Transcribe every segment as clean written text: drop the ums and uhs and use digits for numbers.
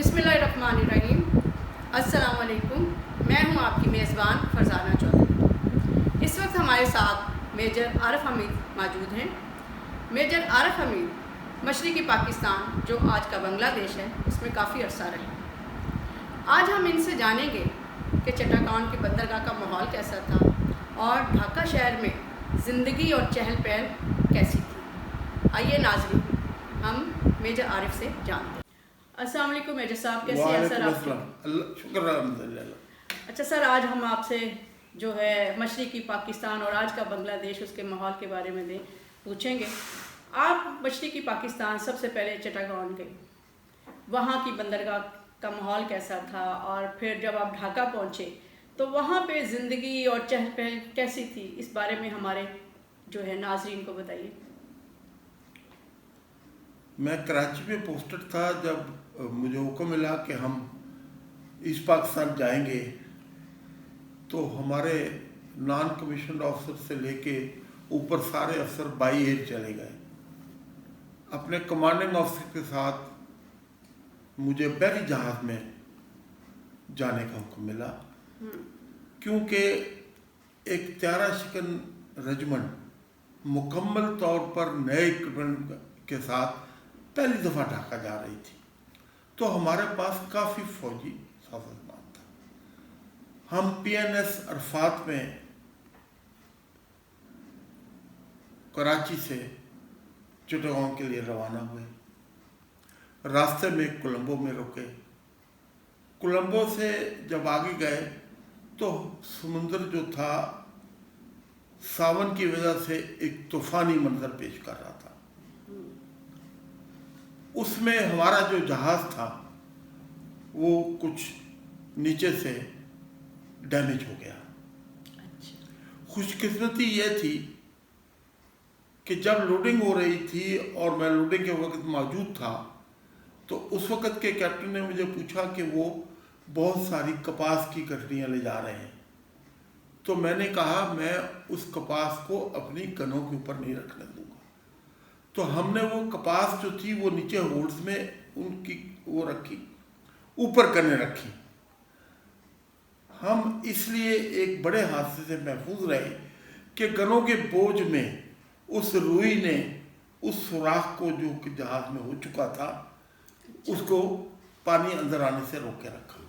बिस्मिल्लाहिर्रहमानिर्रहीम। अस्सलाम वालेकुम। मैं हूं आपकी मेज़बान फरजाना चौधरी। इस वक्त हमारे साथ मेजर आरिफ हमीद मौजूद हैं। मेजर आरिफ हमीद मशरक़ी पाकिस्तान जो आज का बांग्लादेश है उसमें काफ़ी अरसा रहे। आज हम इनसे जानेंगे कि चट्टाकान की बंदरगाह का माहौल कैसा था और ढाका शहर में ज़िंदगी और चहल पहल कैसी थी। आइए नाज़रीन, हम मेजर आरिफ से जानते हैं। अस्सलाम वालेकुम मेजर साहब, कैसे हैं सर आप? शुक्र अल्हम्दुलिल्लाह। अच्छा सर, आज हम आपसे जो है मशरक़ी पाकिस्तान और आज का बांग्लादेश उसके माहौल के बारे में पूछेंगे। आप मशरक़ी पाकिस्तान सबसे पहले चट्टाकान गए, वहाँ की बंदरगाह का माहौल कैसा था और फिर जब आप ढाका पहुँचे तो वहाँ पे ज़िंदगी और चहल पहल कैसी थी, इस बारे में हमारे जो है नाज़रीन को बताइए। मैं कराची में पोस्टेड था जब मुझे हुक्म मिला कि हम ईस्ट पाकिस्तान जाएंगे, तो हमारे नॉन कमीशन ऑफिसर से लेके ऊपर सारे अफसर बाई एयर चले गए। अपने कमांडिंग ऑफिसर के साथ मुझे बहरी जहाज़ में जाने का हुक्म मिला, क्योंकि एक त्यारा शिकन रेजिमेंट मुकम्मल तौर पर नए इक्विपमेंट के साथ पहली दफ़ा ढाका जा रही थी, तो हमारे पास काफ़ी फौजी साजमान था। हम PNS अरफात में कराची से चिटागोंग के लिए रवाना हुए। रास्ते में कोलंबो में रुके। कोलंबो से जब आगे गए तो समुंदर जो था सावन की वजह से एक तूफानी मंजर पेश कर रहा था। उसमें हमारा जो जहाज़ था वो कुछ नीचे से डैमेज हो गया। खुशकिस्मती यह थी कि जब लोडिंग हो रही थी और मैं लोडिंग के वक्त मौजूद था, तो उस वक्त के कैप्टन ने मुझे पूछा कि वो बहुत सारी कपास की गठरियाँ ले जा रहे हैं। तो मैंने कहा मैं उस कपास को अपनी गनों के ऊपर नहीं रखने दूंगा। तो हमने वो कपास जो थी वो नीचे होल्ड्स में उनकी वो रखी, ऊपर गनें रखी। हम इसलिए एक बड़े हादसे से महफूज रहे कि गनों के बोझ में उस रुई ने उस सुराख को जो कि जहाज में हो चुका था उसको पानी अंदर आने से रोक के रखा।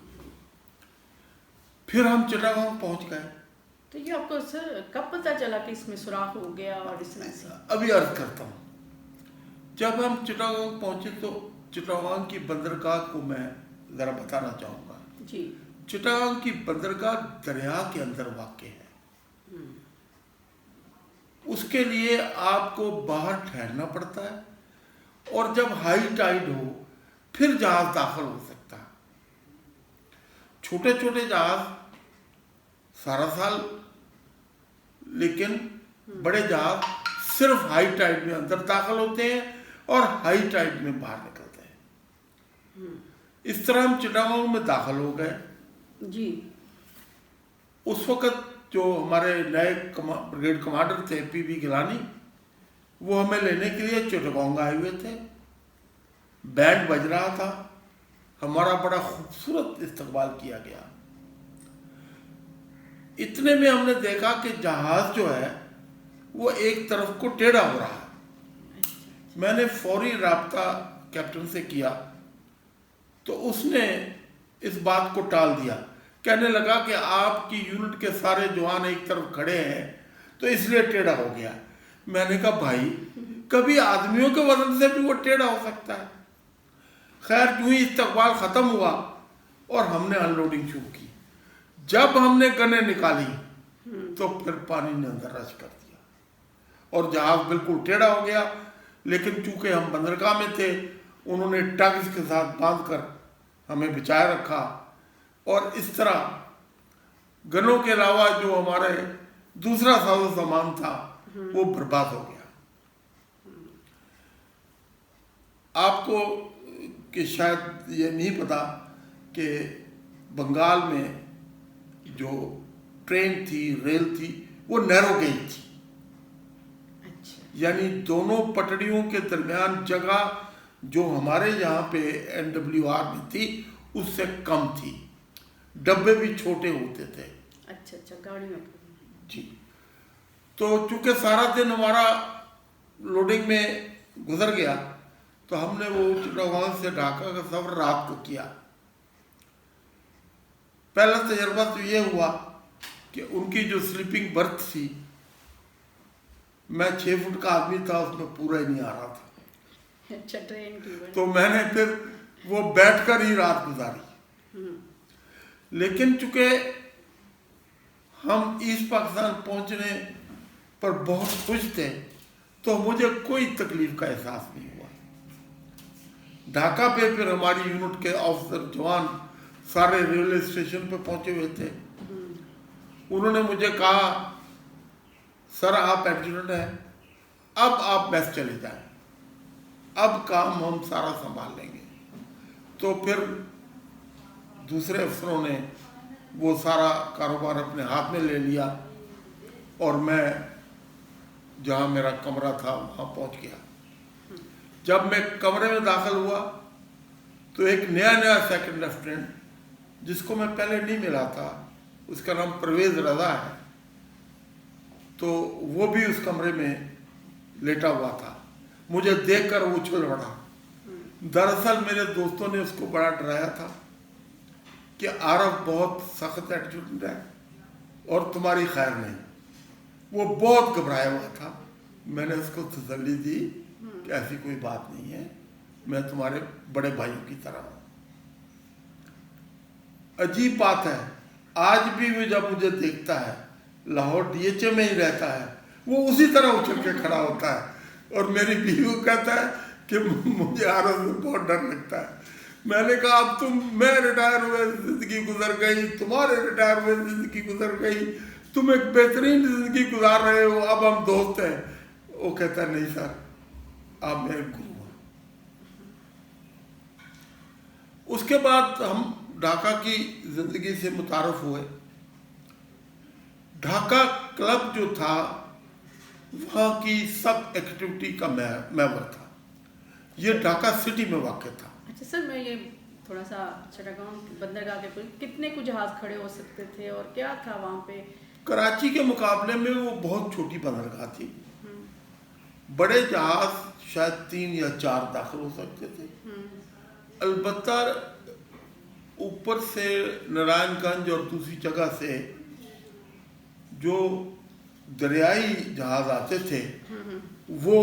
फिर हम चिटागोंग पहुंच गए। तो ये आपको सर कब पता चला कि इसमें सुराख हो गया और इस तरह से? अभी अर्ज करता हूँ। जब हम चिटागोंग पहुंचे तो चिटागोंग की बंदरगाह को मैं ज़रा बताना चाहूँगा जी। चिटागोंग की बंदरगाह दरिया के अंदर वाक़ है। उसके लिए आपको बाहर ठहरना पड़ता है और जब हाई टाइड हो फिर जहाज दाखिल हो सकता है। छोटे छोटे जहाज सारा साल, लेकिन बड़े जहाज सिर्फ हाई टाइड में अंदर दाखिल होते हैं और हाई टाइड में बाहर निकलते हैं। इस तरह हम चिटागोंग में दाखिल हो गए जी। उस वक्त जो हमारे नए ब्रिगेड कमांडर थे PB गिलानी, वो हमें लेने के लिए चिटागोंग आए हुए थे। बैंड बज रहा था, हमारा बड़ा खूबसूरत इस्तकबाल किया गया। इतने में हमने देखा कि जहाज जो है वो एक तरफ को टेढ़ा हो रहा है। मैंने फौरी राब्ता कैप्टन से किया तो उसने इस बात को टाल दिया, कहने लगा कि आपकी यूनिट के सारे जवान एक तरफ खड़े हैं तो इसलिए टेढ़ा हो गया। मैंने कहा भाई, कभी आदमियों के वजन से भी वो टेढ़ा हो सकता है। खैर यूं ही इस्तकबाल ख़त्म हुआ और हमने अनलोडिंग शुरू की। जब हमने गनें निकाली तो फिर पानी ने अंदर रश कर दिया और जहाज बिल्कुल टेढ़ा हो गया। लेकिन चूंकि हम बंदरगाह में थे, उन्होंने टग्स के साथ बांध कर हमें बचाए रखा और इस तरह गनों के अलावा जो हमारे दूसरा साजो सामान था वो बर्बाद हो गया। आपको कि शायद ये नहीं पता कि बंगाल में जो ट्रेन थी, रेल थी, वो नैरो गेज थी। यानी दोनों पटड़ियों के दरमियान जगह जो हमारे यहाँ पे NWR में थी उससे कम थी, डब्बे भी छोटे होते थे। अच्छा अच्छा, गाड़ी में जी। तो चूंकि सारा दिन हमारा लोडिंग में गुजर गया तो हमने वो चिटागोंग से ढाका का सफर रात को किया। पहला तजर्बा तो ये हुआ कि उनकी जो स्लीपिंग बर्थ थी, मैं 6 फुट का आदमी था, उसमें पूरा ही नहीं आ रहा था। अच्छा, ट्रेन की तो मैंने फिर वो बैठकर ही रात गुजारी। लेकिन चूंकि हम ईस्ट पाकिस्तान पहुंचने पर बहुत खुश थे तो मुझे कोई तकलीफ का एहसास नहीं हुआ। ढाका पे फिर हमारी यूनिट के ऑफिसर जवान सारे रेलवे स्टेशन पे पहुंचे हुए थे। उन्होंने मुझे कहा, सर आप एडजुटेंट हैं, अब आप मेस चले जाएं, अब काम हम सारा संभाल लेंगे। तो फिर दूसरे अफसरों ने वो सारा कारोबार अपने हाथ में ले लिया और मैं जहाँ मेरा कमरा था वहाँ पहुँच गया। जब मैं कमरे में दाखिल हुआ तो एक नया सेकंड लेफ्टिनेंट, जिसको मैं पहले नहीं मिला था, उसका नाम परवेज रजा है, तो वो भी उस कमरे में लेटा हुआ था। मुझे देखकर वो उछल पड़ा। दरअसल मेरे दोस्तों ने उसको बड़ा डराया था कि आरफ बहुत सख्त एटीट्यूड है और तुम्हारी खैर नहीं। वो बहुत घबराया हुआ था। मैंने उसको तसल्ली दी कि ऐसी कोई बात नहीं है, मैं तुम्हारे बड़े भाइयों की तरह हूँ। अजीब बात है, आज भी वो जब मुझे देखता है, लाहौर DHA में ही रहता है, वो उसी तरह उछल के खड़ा होता है और मेरी बीवी को कहता है कि मुझे आरफ में बहुत डर लगता है। मैंने कहा अब मैं रिटायर हुए जिंदगी गुजर गई, तुम्हारे रिटायर हुए जिंदगी गुजर गई, तुम एक बेहतरीन जिंदगी गुजार रहे हो, अब हम दोस्त हैं। वो कहता है नहीं सर, आप मेरे गुरु हैं। उसके बाद हम ढाका की जिंदगी से मुतारफ हुए। ढाका क्लब जो था वहाँ की सब एक्टिविटी का मेंबर था। ये ढाका सिटी में वाक़ था। अच्छा सर, मैं ये थोड़ा सा चिटागोंग बंदरगाह के कितने कुछ जहाज खड़े हो सकते थे और क्या था वहाँ पे? कराची के मुकाबले में वो बहुत छोटी बंदरगाह थी। बड़े जहाज शायद 3 या 4 दाखिल हो सकते थे। अलबत्ता ऊपर से नारायणगंज और दूसरी जगह से जो दरियाई जहाज आते थे वो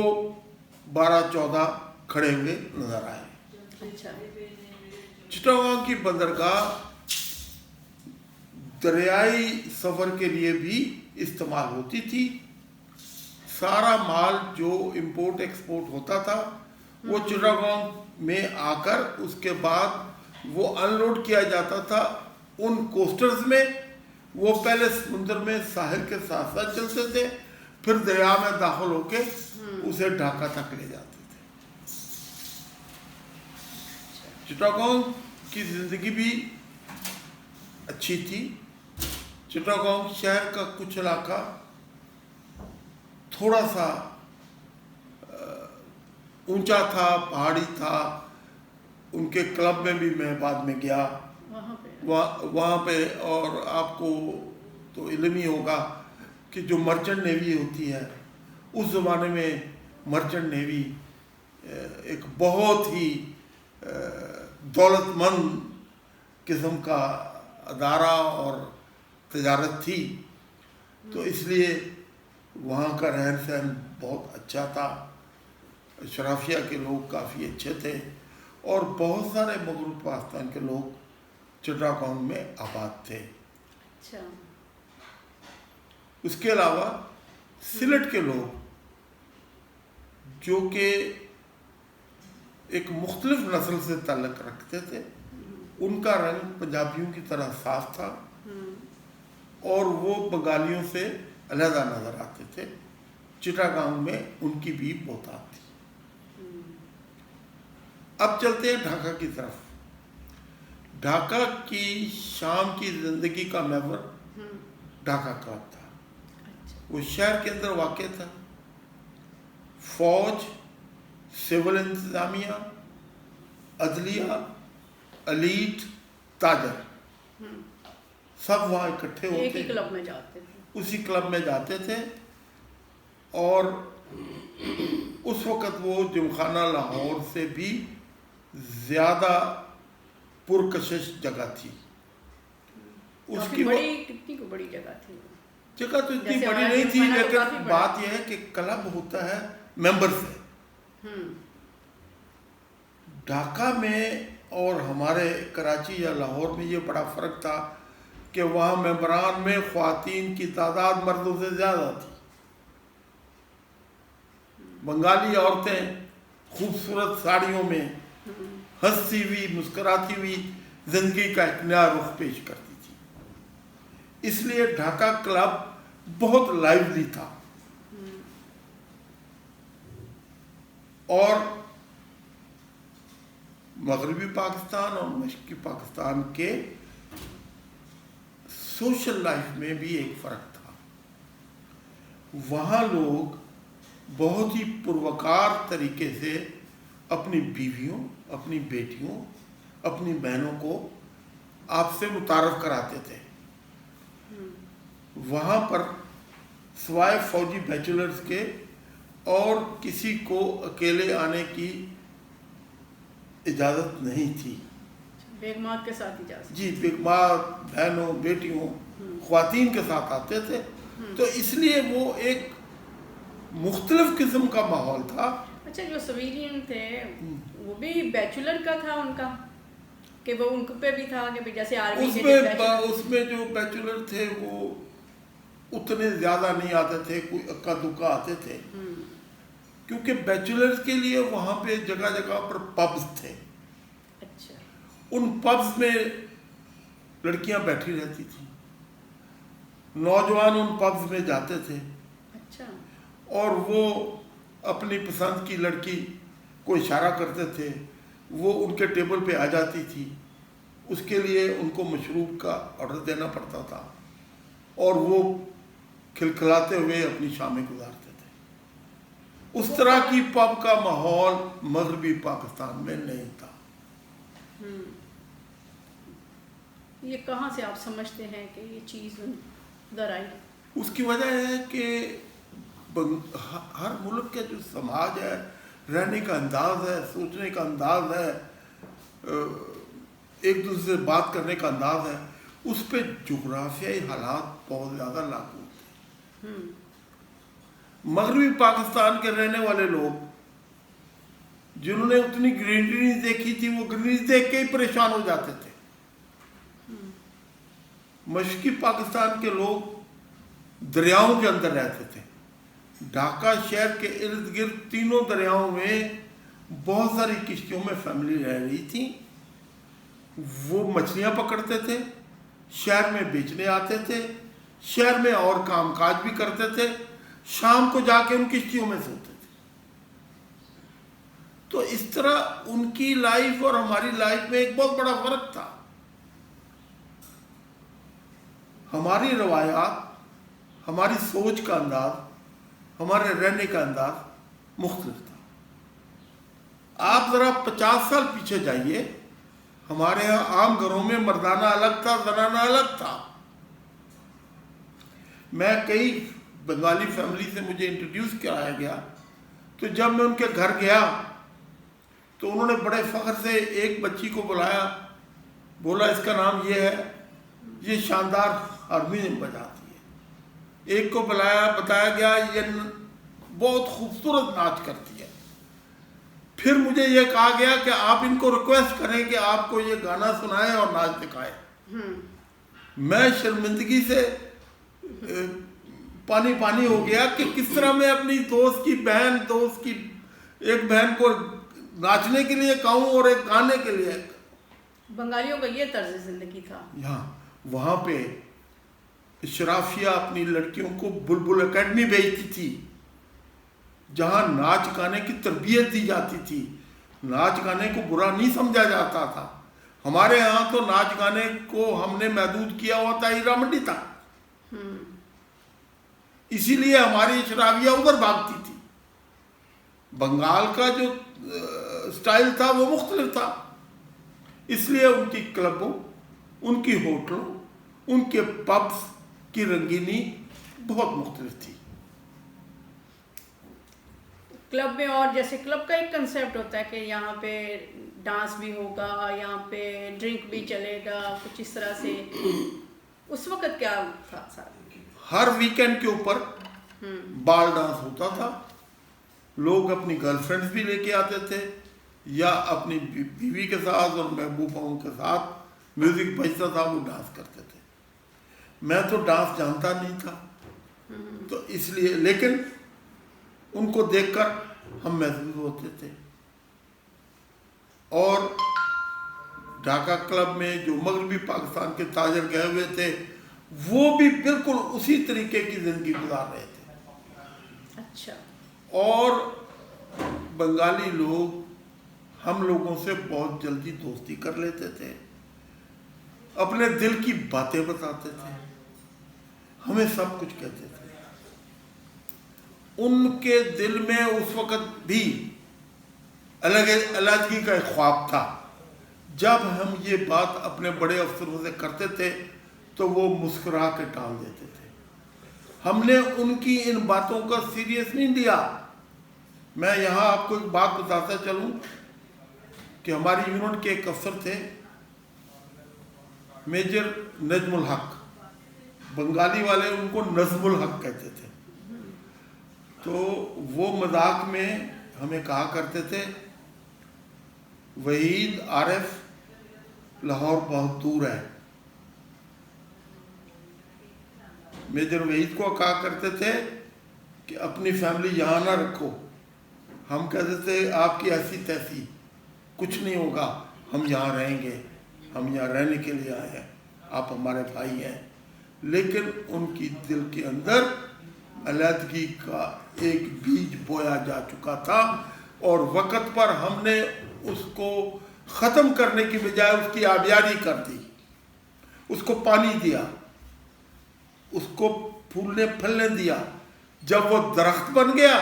12-14 खड़े हुए नजर आए। अच्छा। चिटागोंग की बंदरगाह दरियाई सफर के लिए भी इस्तेमाल होती थी। सारा माल जो इंपोर्ट एक्सपोर्ट होता था वो चिटागोंग में आकर उसके बाद वो अनलोड किया जाता था उन कोस्टर्स में। वो पहले समुद्र में साहिल के साथ साथ चलते थे, फिर दरिया में दाखिल होके उसे ढाका तक ले जाते थे। चिटागोंग की जिंदगी भी अच्छी थी। चिटागोंग शहर का कुछ इलाका थोड़ा सा ऊंचा था, पहाड़ी था। उनके क्लब में भी मैं बाद में गया वहाँ पे। और आपको तो इल्म ही होगा कि जो मर्चेंट नेवी होती है, उस ज़माने में मर्चेंट नेवी एक बहुत ही दौलतमंद किस्म का अदारा और तजारत थी। तो इसलिए वहाँ का रहन सहन बहुत अच्छा था। शराफिया के लोग काफ़ी अच्छे थे और बहुत सारे मगरूब पाकिस्तान के लोग चिटागोंग में आबाद थे। अच्छा। उसके अलावा सिलेट के लोग जो कि एक मुख्तलिफ नस्ल से ताल्लुक़ रखते थे, उनका रंग पंजाबियों की तरह साफ था और वो बंगालियों से अलहदा नज़र आते थे। चिटागोंग में उनकी भी बहुतात थी। अब चलते हैं ढाका की तरफ। ढाका की शाम की ज़िंदगी का महवर ढाका क्लब था। वो शहर के अंदर वाक़ था। फौज, सिविल इंतज़ामिया अदलिया, एलीट, ताजर, सब वहाँ इकट्ठे एक होते, ही क्लब में जाते थे। उसी क्लब में जाते थे। और उस वक़्त वो जिमखाना लाहौर से भी ज़्यादा पुरकशिश जगह थी। उसकी बड़ी, कितनी को बड़ी जगह थी। जगह तो इतनी जैसे बड़ी हमारा नहीं थी, जिमखाना तो काफी लेकिन बड़ा बात यह है कि क्लब होता है मेंबर से। ढाका में और हमारे कराची या लाहौर में ये बड़ा फ़र्क था कि वहाँ मेंबरान में ख़वातीन की तादाद मर्दों से ज़्यादा थी। बंगाली औरतें खूबसूरत साड़ियों में हंसती हुई, मुस्कुराती हुई ज़िंदगी का एक नया रुख पेश करती थी। इसलिए ढाका क्लब बहुत लाइवली था। और मगरबी पाकिस्तान और मशरक़ी पाकिस्तान के सोशल लाइफ में भी एक फ़र्क था। वहाँ लोग बहुत ही पुरवकार तरीके से अपनी बीवियों, अपनी बेटियों, अपनी बहनों को आपसे मुतारफ़ कराते थे। वहाँ पर सिवाय फौजी बैचलर्स के और किसी को अकेले आने की इजाज़त नहीं थी। बेगमात के साथ इजाज़त? जी, बेगमात, बहनों, बेटियों, ख़वातीन के साथ आते थे। तो इसलिए वो एक मुख्तलिफ किस्म का माहौल था। अच्छा, जो सिविलियन थे वो भी बैचलर का था उनका, कि वो उनके पे भी था कि जैसे आर्मी उसमें जो बैचलर थे वो उतने ज़्यादा नहीं आते थे, कोई अक्का दुक्का आते थे। क्योंकि बैचलर्स के लिए वहाँ पे जगह जगह पर पब्स थे। अच्छा। उन पब्स में लड़कियाँ बैठी रहती थी, नौजवान उन पब्स में जाते थे। अच्छा। और वो अपनी पसंद की लड़की को इशारा करते थे, वो उनके टेबल पे आ जाती थी। उसके लिए उनको मशरूब का ऑर्डर देना पड़ता था और वो खिलखिलाते हुए अपनी शामें गुजारते थे। उस तरह की पब का माहौल मगरबी पाकिस्तान में नहीं था। ये कहाँ से आप समझते हैं कि ये चीज़ उधर आई? उसकी वजह है कि हर मुल्क के जो समाज है, रहने का अंदाज है, सोचने का अंदाज है, एक दूसरे से बात करने का अंदाज है, उस पर जुग्राफियाई हालात बहुत ज़्यादा लागू होते हैं। मगरबी पाकिस्तान के रहने वाले लोग जिन्होंने उतनी ग्रीनरी देखी थी, वो ग्रीनरी देख के ही परेशान हो जाते थे। मशरक़ी पाकिस्तान के लोग दरियाओं के अंदर रहते थे। ढाका शहर के इर्द गिर्द तीनों दरियाओं में बहुत सारी किश्तियों में फैमिली रह रही थी। वो मछलियाँ पकड़ते थे, शहर में बेचने आते थे, शहर में और कामकाज भी करते थे, शाम को जाके उन किश्तियों में सोते थे। तो इस तरह उनकी लाइफ और हमारी लाइफ में एक बहुत बड़ा फर्क था। हमारी रवायात, हमारी सोच का अंदाज, हमारे रहने का अंदाज मुख्तलिफ था। आप ज़रा 50 साल पीछे जाइए, हमारे यहाँ आम घरों में मर्दाना अलग था, जनाना अलग था। मैं कई बंगाली फैमिली से मुझे इंट्रोड्यूस कराया गया, तो जब मैं उनके घर गया तो उन्होंने बड़े फ़ख्र से एक बच्ची को बुलाया, बोला इसका नाम ये है, ये शानदार हारमोनियम बजाती है। एक को बुलाया, बताया गया ये बहुत खूबसूरत नाच करती है। फिर मुझे ये कहा गया कि आप इनको रिक्वेस्ट करें कि आपको ये गाना सुनाएं और नाच दिखाएं। मैं शर्मिंदगी से पानी पानी हो गया कि किस तरह मैं अपनी दोस्त की एक बहन को नाचने के लिए कहूँ और एक गाने के लिए। बंगालियों का ये तर्ज जिंदगी था। वहाँ पे शराफिया अपनी लड़कियों को बुलबुल एकेडमी भेजती थी, जहाँ नाच गाने की तरबियत दी जाती थी। नाच गाने को बुरा नहीं समझा जाता था। हमारे यहाँ तो नाच गाने को हमने महदूद किया हुआ था, हीरा मंडी था। इसीलिए हमारी शराबिया उधर भागती थी। बंगाल का जो स्टाइल था वो मुख्तलिफ था। इसलिए उनकी क्लबों, उनकी होटलों, उनके पब्स की रंगीनी बहुत मुख्तलिफ थी। क्लब में, और जैसे क्लब का एक कंसेप्ट होता है कि यहाँ पे डांस भी होगा, यहाँ पे ड्रिंक भी चलेगा, कुछ इस तरह से, उस वक्त क्या था सर? हर वीकेंड के ऊपर बाल डांस होता था। लोग अपनी गर्लफ्रेंड्स भी लेके आते थे या अपनी बीवी के साथ और महबूबाओं के साथ म्यूजिक बजता था, वो डांस करते थे। मैं तो डांस जानता नहीं था, तो इसलिए, लेकिन उनको देखकर हम महसूस होते थे। और ढाका क्लब में जो मगरबी पाकिस्तान के ताजर गए हुए थे, वो भी बिल्कुल उसी तरीके की जिंदगी गुजार रहे थे। अच्छा। और बंगाली लोग हम लोगों से बहुत जल्दी दोस्ती कर लेते थे, अपने दिल की बातें बताते थे, हमें सब कुछ कहते थे। उनके दिल में उस वक्त भी अलग का एक ख्वाब था। जब हम ये बात अपने बड़े अफसरों से करते थे तो वो मुस्कुरा के टाल देते थे। हमने उनकी इन बातों का सीरियस नहीं लिया। मैं यहाँ आपको एक बात बताता चलूँ कि हमारी यूनिट के एक अफसर थे, मेजर नजमुल हक, बंगाली वाले उनको नजमुल हक कहते थे। तो वो मजाक में हमें कहा करते थे, वहीद आरिफ, लाहौर बहुत दूर है। मेजर वहीद को कहा करते थे कि अपनी फैमिली यहाँ ना रखो। हम कहते थे आपकी ऐसी तैसी, कुछ नहीं होगा, हम यहाँ रहेंगे, हम यहाँ रहने के लिए आए हैं, आप हमारे भाई हैं। लेकिन उनकी दिल के अंदर अलहदगी का एक बीज बोया जा चुका था और वक़्त पर हमने उसको ख़त्म करने की बजाय उसकी आबियारी कर दी, उसको पानी दिया, उसको फूलने फलने दिया। जब वो दरख्त बन गया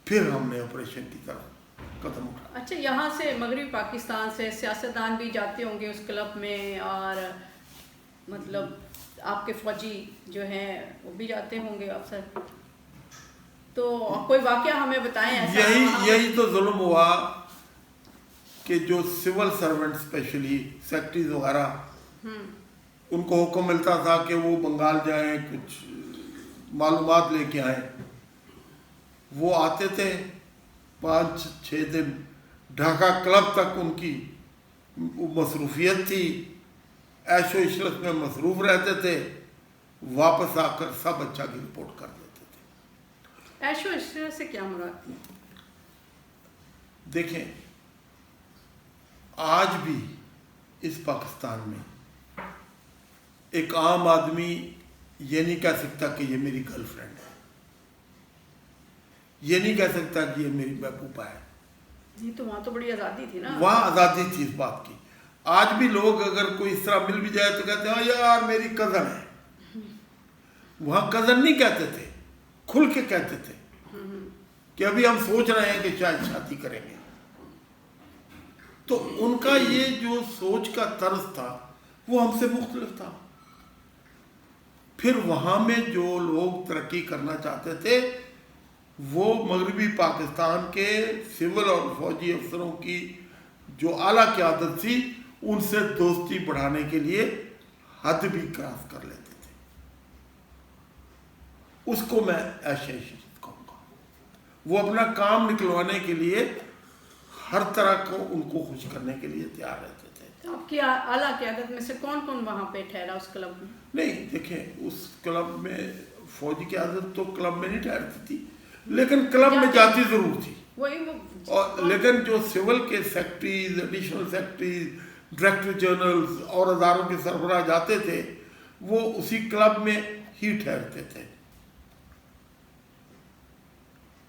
फिर हमने ऑपरेशन की तरफ कदम उठाया। अच्छा, यहाँ से मगरबी पाकिस्तान से सियासतदान भी जाते होंगे उस क्लब में, और मतलब आपके फौजी जो हैं वो भी जाते होंगे अफसर, तो कोई वाकया हमें बताएं ऐसा। यही तो जुल्म हुआ कि जो सिविल सर्वेंट, स्पेशली सेक्रेटरीज वगैरह, उनको हुक्म मिलता था कि वो बंगाल जाएं, कुछ मालूमात लेके आए। वो आते थे, 5-6 दिन ढाका क्लब तक उनकी मसरूफियत थी, ऐशो इशरत में मसरूफ रहते थे। वापस आकर सब अच्छा की रिपोर्ट कर देते थे। ऐशो इशरत से क्या मुराद? देखें, आज भी इस पाकिस्तान में एक आम आदमी ये नहीं कह सकता कि ये मेरी गर्लफ्रेंड है, ये नहीं कह सकता कि ये मेरी महबूबा है। नहीं, तो वहाँ तो बड़ी आज़ादी थी ना। वहाँ आज़ादी थी इस बात की। आज भी लोग अगर कोई इस तरह मिल भी जाए तो कहते हैं हाँ यार मेरी कज़न है। वहाँ कज़न नहीं कहते थे, खुल के कहते थे कि अभी हम सोच रहे हैं कि शायद शादी करेंगे। तो उनका ये जो सोच का तर्ज था वो हमसे मुख्तलिफ था। फिर वहाँ में जो लोग तरक्की करना चाहते थे वो मगरबी पाकिस्तान के सिविल और फौजी अफसरों की जो आला क़यादत थी उनसे दोस्ती बढ़ाने के लिए हद भी क्रॉस कर लेते थे। उसको मैं ऐशे इशरत कहूँगा। वो अपना काम निकलवाने के लिए हर तरह को उनको खुश करने के लिए तैयार रहते थे। तो आपकी आला क़यादत में से कौन कौन वहाँ पे ठहरा उस क्लब में? नहीं, देखें, उस क्लब में फौजी की आदत तो क्लब में नहीं ठहरती थी, लेकिन क्लब में जाती जरूर थी। वही वो। और लेकिन जो सिविल के secretaries, additional secretaries, director generals और अदारों के सरबराह जाते थे वो उसी क्लब में ही ठहरते थे।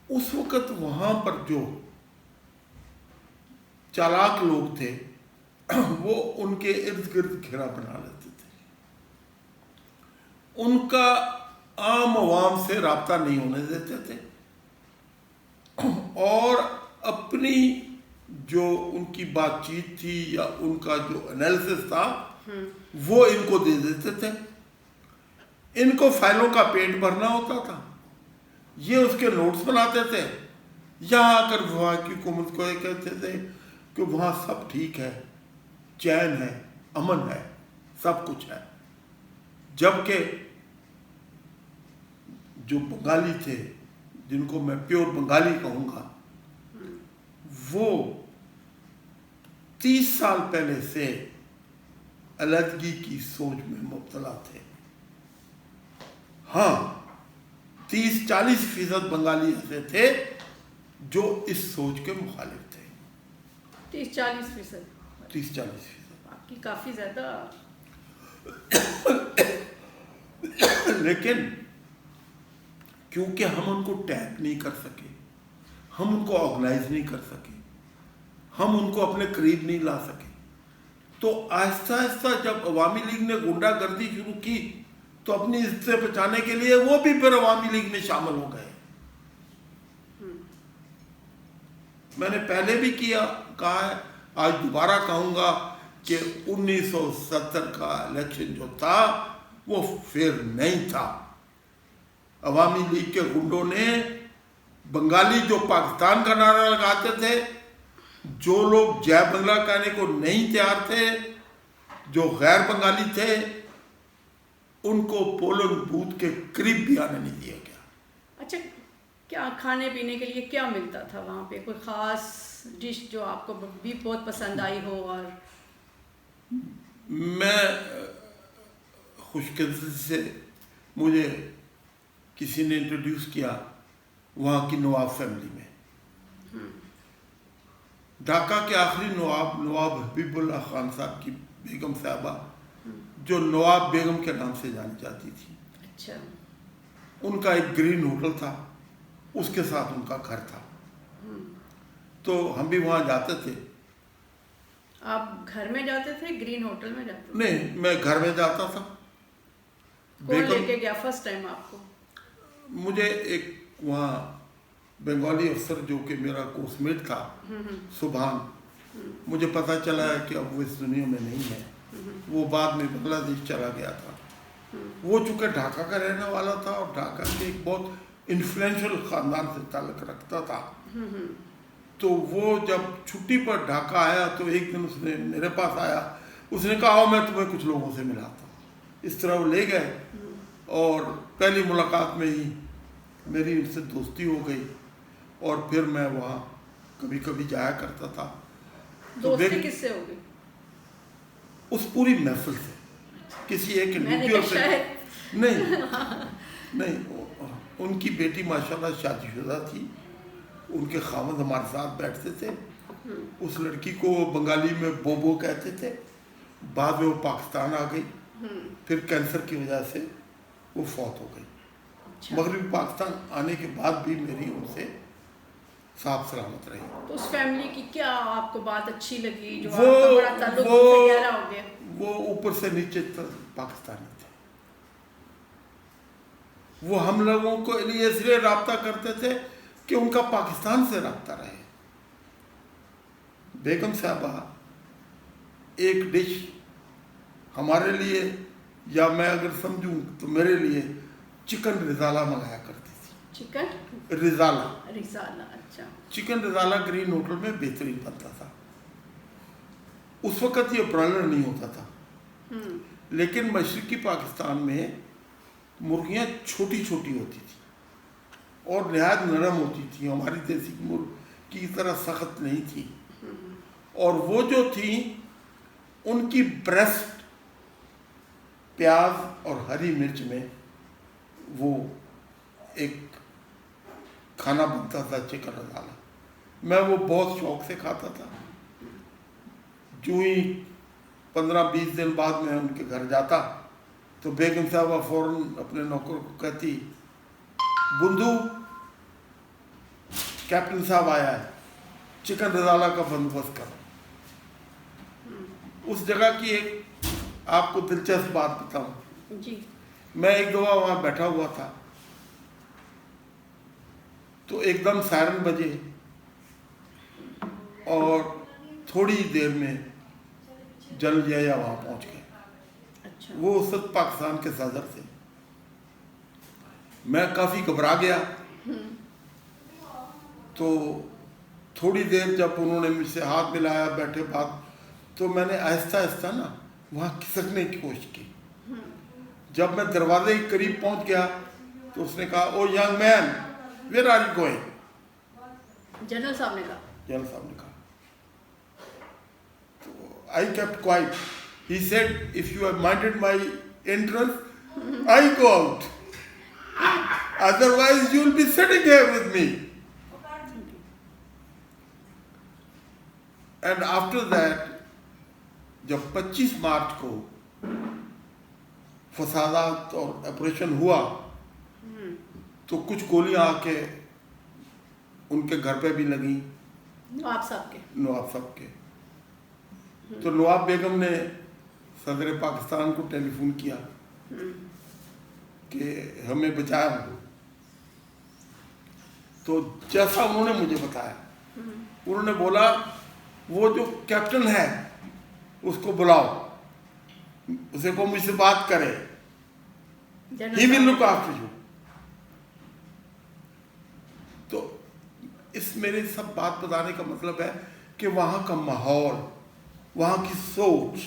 उस वक़्त वहाँ पर जो चालाक लोग थे वो उनके इर्द गिर्द घेरा बना लेते थे। उनका आम आवाम से राब्ता नहीं होने देते थे और अपनी जो उनकी बातचीत थी या उनका जो एनालिसिस था वो इनको दे देते थे। इनको फाइलों का पेट भरना होता था, ये उसके नोट्स बनाते थे। यहाँ आकर विभाग की हुकूमत को ये कहते थे कि वहाँ सब ठीक है, चैन है, अमन है, सब कुछ है। जबकि जो बंगाली थे, जिनको मैं प्योर बंगाली कहूँगा, वो 30 साल पहले से अलग-गी की सोच में मुब्तला थे। हाँ, 30-40% बंगाली ऐसे थे जो इस सोच के मुखालिफ थे। 30-40%? 30-40%। आपकी काफ़ी ज़्यादा। लेकिन क्योंकि हम उनको टैप नहीं कर सके, हम उनको ऑर्गेनाइज नहीं कर सके, हम उनको अपने करीब नहीं ला सके, तो आहिस्ता आहिस्ता जब अवामी लीग ने गुंडागर्दी शुरू की तो अपनी इज्जत से बचाने के लिए वो भी फिर अवामी लीग में शामिल हो गए। मैंने पहले भी कहा है, आज दोबारा कहूंगा कि 1970 का इलेक्शन जो था वो फेयर नहीं था। अवामी लीग के गुंडों ने बंगाली जो पाकिस्तान का नारा लगाते थे, जो लोग जय बंगला कहने को नहीं तैयार थे, जो गैर बंगाली थे, उनको पोलिंग बूथ के करीब भी आने नहीं दिया गया। अच्छा, क्या खाने पीने के लिए क्या मिलता था वहाँ पे? कोई ख़ास डिश जो आपको भी बहुत पसंद आई हो? और मैं खुशकिस्मती से मुझे किसी ने इंट्रोड्यूस किया वहाँ की नवाब फैमिली में। ढाका के आखिरी नवाब हबीबुल्लाह खान साहब की बेगम साहबा, जो नवाब बेगम के नाम से जानी जाती थी। अच्छा। उनका एक ग्रीन होटल था, उसके साथ उनका घर था। तो हम भी वहाँ जाते थे। आप घर में जाते थे, ग्रीन होटल में जाते थे? नहीं, मैं घर में जाता था। कौन लेके गया फर्स्ट टाइम आपको? मुझे एक वहाँ बंगाली अफसर जो कि मेरा कोर्समेट था, सुभान, मुझे पता चला है कि अब वो इस दुनिया में नहीं है। वो बाद में बांग्लादेश चला गया था। वो चूँकि ढाका का रहने वाला था और ढाका के एक बहुत इन्फ्लुएंशियल ख़ानदान से ताल्लुक़ रखता था। तो वो जब छुट्टी पर ढाका आया तो एक दिन उसने मेरे पास आया, उसने कहा आओ मैं तुम्हें कुछ लोगों से मिलाता हूँ। इस तरह वो ले गए और पहली मुलाकात में ही मेरी उनसे दोस्ती हो गई और फिर मैं वहाँ कभी कभी जाया करता था। दोस्ती किससे हो गई? उस पूरी महफिल से, किसी एक इंडिविजुअल से नहीं, उनकी बेटी माशाल्लाह शादीशुदा थी, उनके खामद हमारे साथ बैठते थे। उस लड़की को बंगाली में बोबो कहते थे। बाद में वो पाकिस्तान आ गई, फिर कैंसर की वजह से वो फौत हो गई। अच्छा। मगरबी पाकिस्तान आने के बाद भी मेरी उनसे साफ सलामत रही। तो उस फैमिली की क्या आपको बात अच्छी लगी जो वो आपका बड़ा ताल्लुक उनसे गहरा हो गया? वो ऊपर से नीचे तक पाकिस्तानी थे। वो हम लोगों को लिए इसलिए राब्ता करते थे कि उनका पाकिस्तान से राब्ता रहे। बेगम साहबा एक डिश हमारे लिए, या मैं अगर समझूं तो मेरे लिए, चिकन रिजाला मंगाया करती थी। चिकन रिजाला? रिजाला, अच्छा। चिकन रिजाला ग्रीन होटल में बेहतरीन बनता था। उस वक़्त ये ब्रॉयलर नहीं होता था, लेकिन मशरक़ी पाकिस्तान में मुर्गियाँ छोटी छोटी होती थी और नहायत नरम होती थी, हमारी देसी मुर्गी की तरह सख्त नहीं थी। और वो जो थी उनकी ब्रेस्ट प्याज और हरी मिर्च में वो एक खाना बनता था, चिकन रजाला। मैं वो बहुत शौक से खाता था। जो ही 15-20 दिन बाद मैं उनके घर जाता तो बेगम साहबा फ़ौरन अपने नौकर को कहती, बुंदू कैप्टन साहब आया है, चिकन रजाला का बंदोबस्त करो। उस जगह की एक आपको दिलचस्प बात बताऊं जी। मैं एक दफ़ा वहाँ बैठा हुआ था तो एकदम सायरन बजे और थोड़ी देर में जनरल याया वहाँ पहुँच गए। अच्छा। वो उस वक्त पाकिस्तान के सदर थे। मैं काफ़ी घबरा गया। तो थोड़ी देर जब उन्होंने मुझसे हाथ मिलाया, बैठे बात, तो मैंने आहिस्ता आहिस्ता ना वहाँ खिसकने की कोशिश की। जब मैं दरवाजे के करीब पहुँच गया तो उसने कहा, oh young man, where are you going? General साहब ने कहा। जनरल साहब ने कहा। तो I kept quiet. He said, if you have minded my entrance, I go out, otherwise you will be sitting here with me. And after that, जब 25 मार्च को फसादात और ऑपरेशन हुआ तो कुछ गोलियां आके उनके घर पे भी लगी, नवाब साहब के। नवाब साहब के। तो नवाब बेगम ने सदर पाकिस्तान को टेलीफोन किया कि हमें बचाया। तो जैसा उन्होंने मुझे बताया, उन्होंने बोला वो जो कैप्टन है उसको बुलाओ, उसे को मुझसे बात करे, he will look after you. तो इस मेरे सब बात बताने का मतलब है कि वहाँ का माहौल, वहाँ की सोच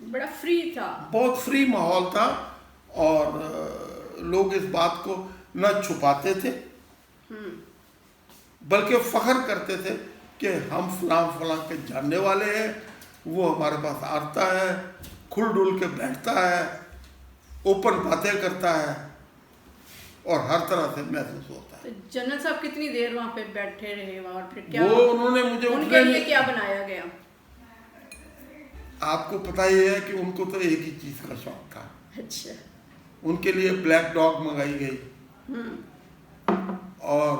बड़ा फ्री था, बहुत फ्री माहौल था। और लोग इस बात को न छुपाते थे बल्कि फख्र करते थे कि हम फलां फलां के जानने वाले हैं, वो हमारे पास आता है, खुल डुल के बैठता है, ओपन बातें करता है और हर तरह से महसूस होता है। तो जनरल साहब कितनी देर वहाँ पे बैठे रहे वहाँ, और फिर क्या वो उन्होंने मुझे उनके लिए क्या बनाया गया? आपको पता ही है कि उनको तो एक ही चीज़ का शौक था। अच्छा। उनके लिए ब्लैक डॉग मंगाई गई। और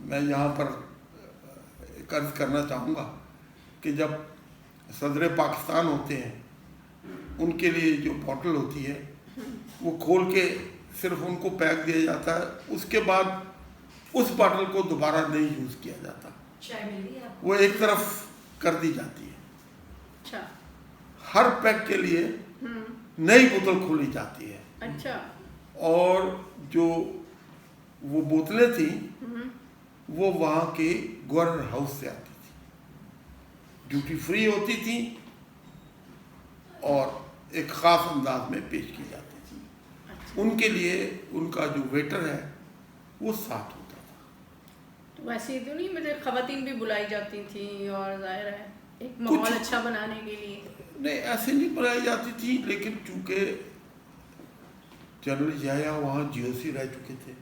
मैं यहाँ पर अर्ज करना चाहूँगा कि जब सदर पाकिस्तान होते हैं, उनके लिए जो बॉटल होती है वो खोल के सिर्फ उनको पैक दिया जाता है, उसके बाद उस बॉटल को दोबारा नहीं यूज़ किया जाता, वो एक तरफ कर दी जाती है। अच्छा। हर पैक के लिए नई बोतल खोली जाती है। अच्छा। और जो वो बोतलें थी वो वहाँ के गवर्नर हाउस से आती थी, ड्यूटी फ्री होती थी और एक ख़ास अंदाज में पेश की जाती थी। अच्छा। उनके लिए उनका जो वेटर है वो साथ होता था। तो वैसे ही तो नहीं, मतलब ख़वातीन भी बुलाई जाती थी और जाहिर है एक माहौल अच्छा बनाने के लिए। नहीं, ऐसे नहीं बुलाई जाती थी, लेकिन चूँकि जनरल याया वहाँ GOC रह चुके थे,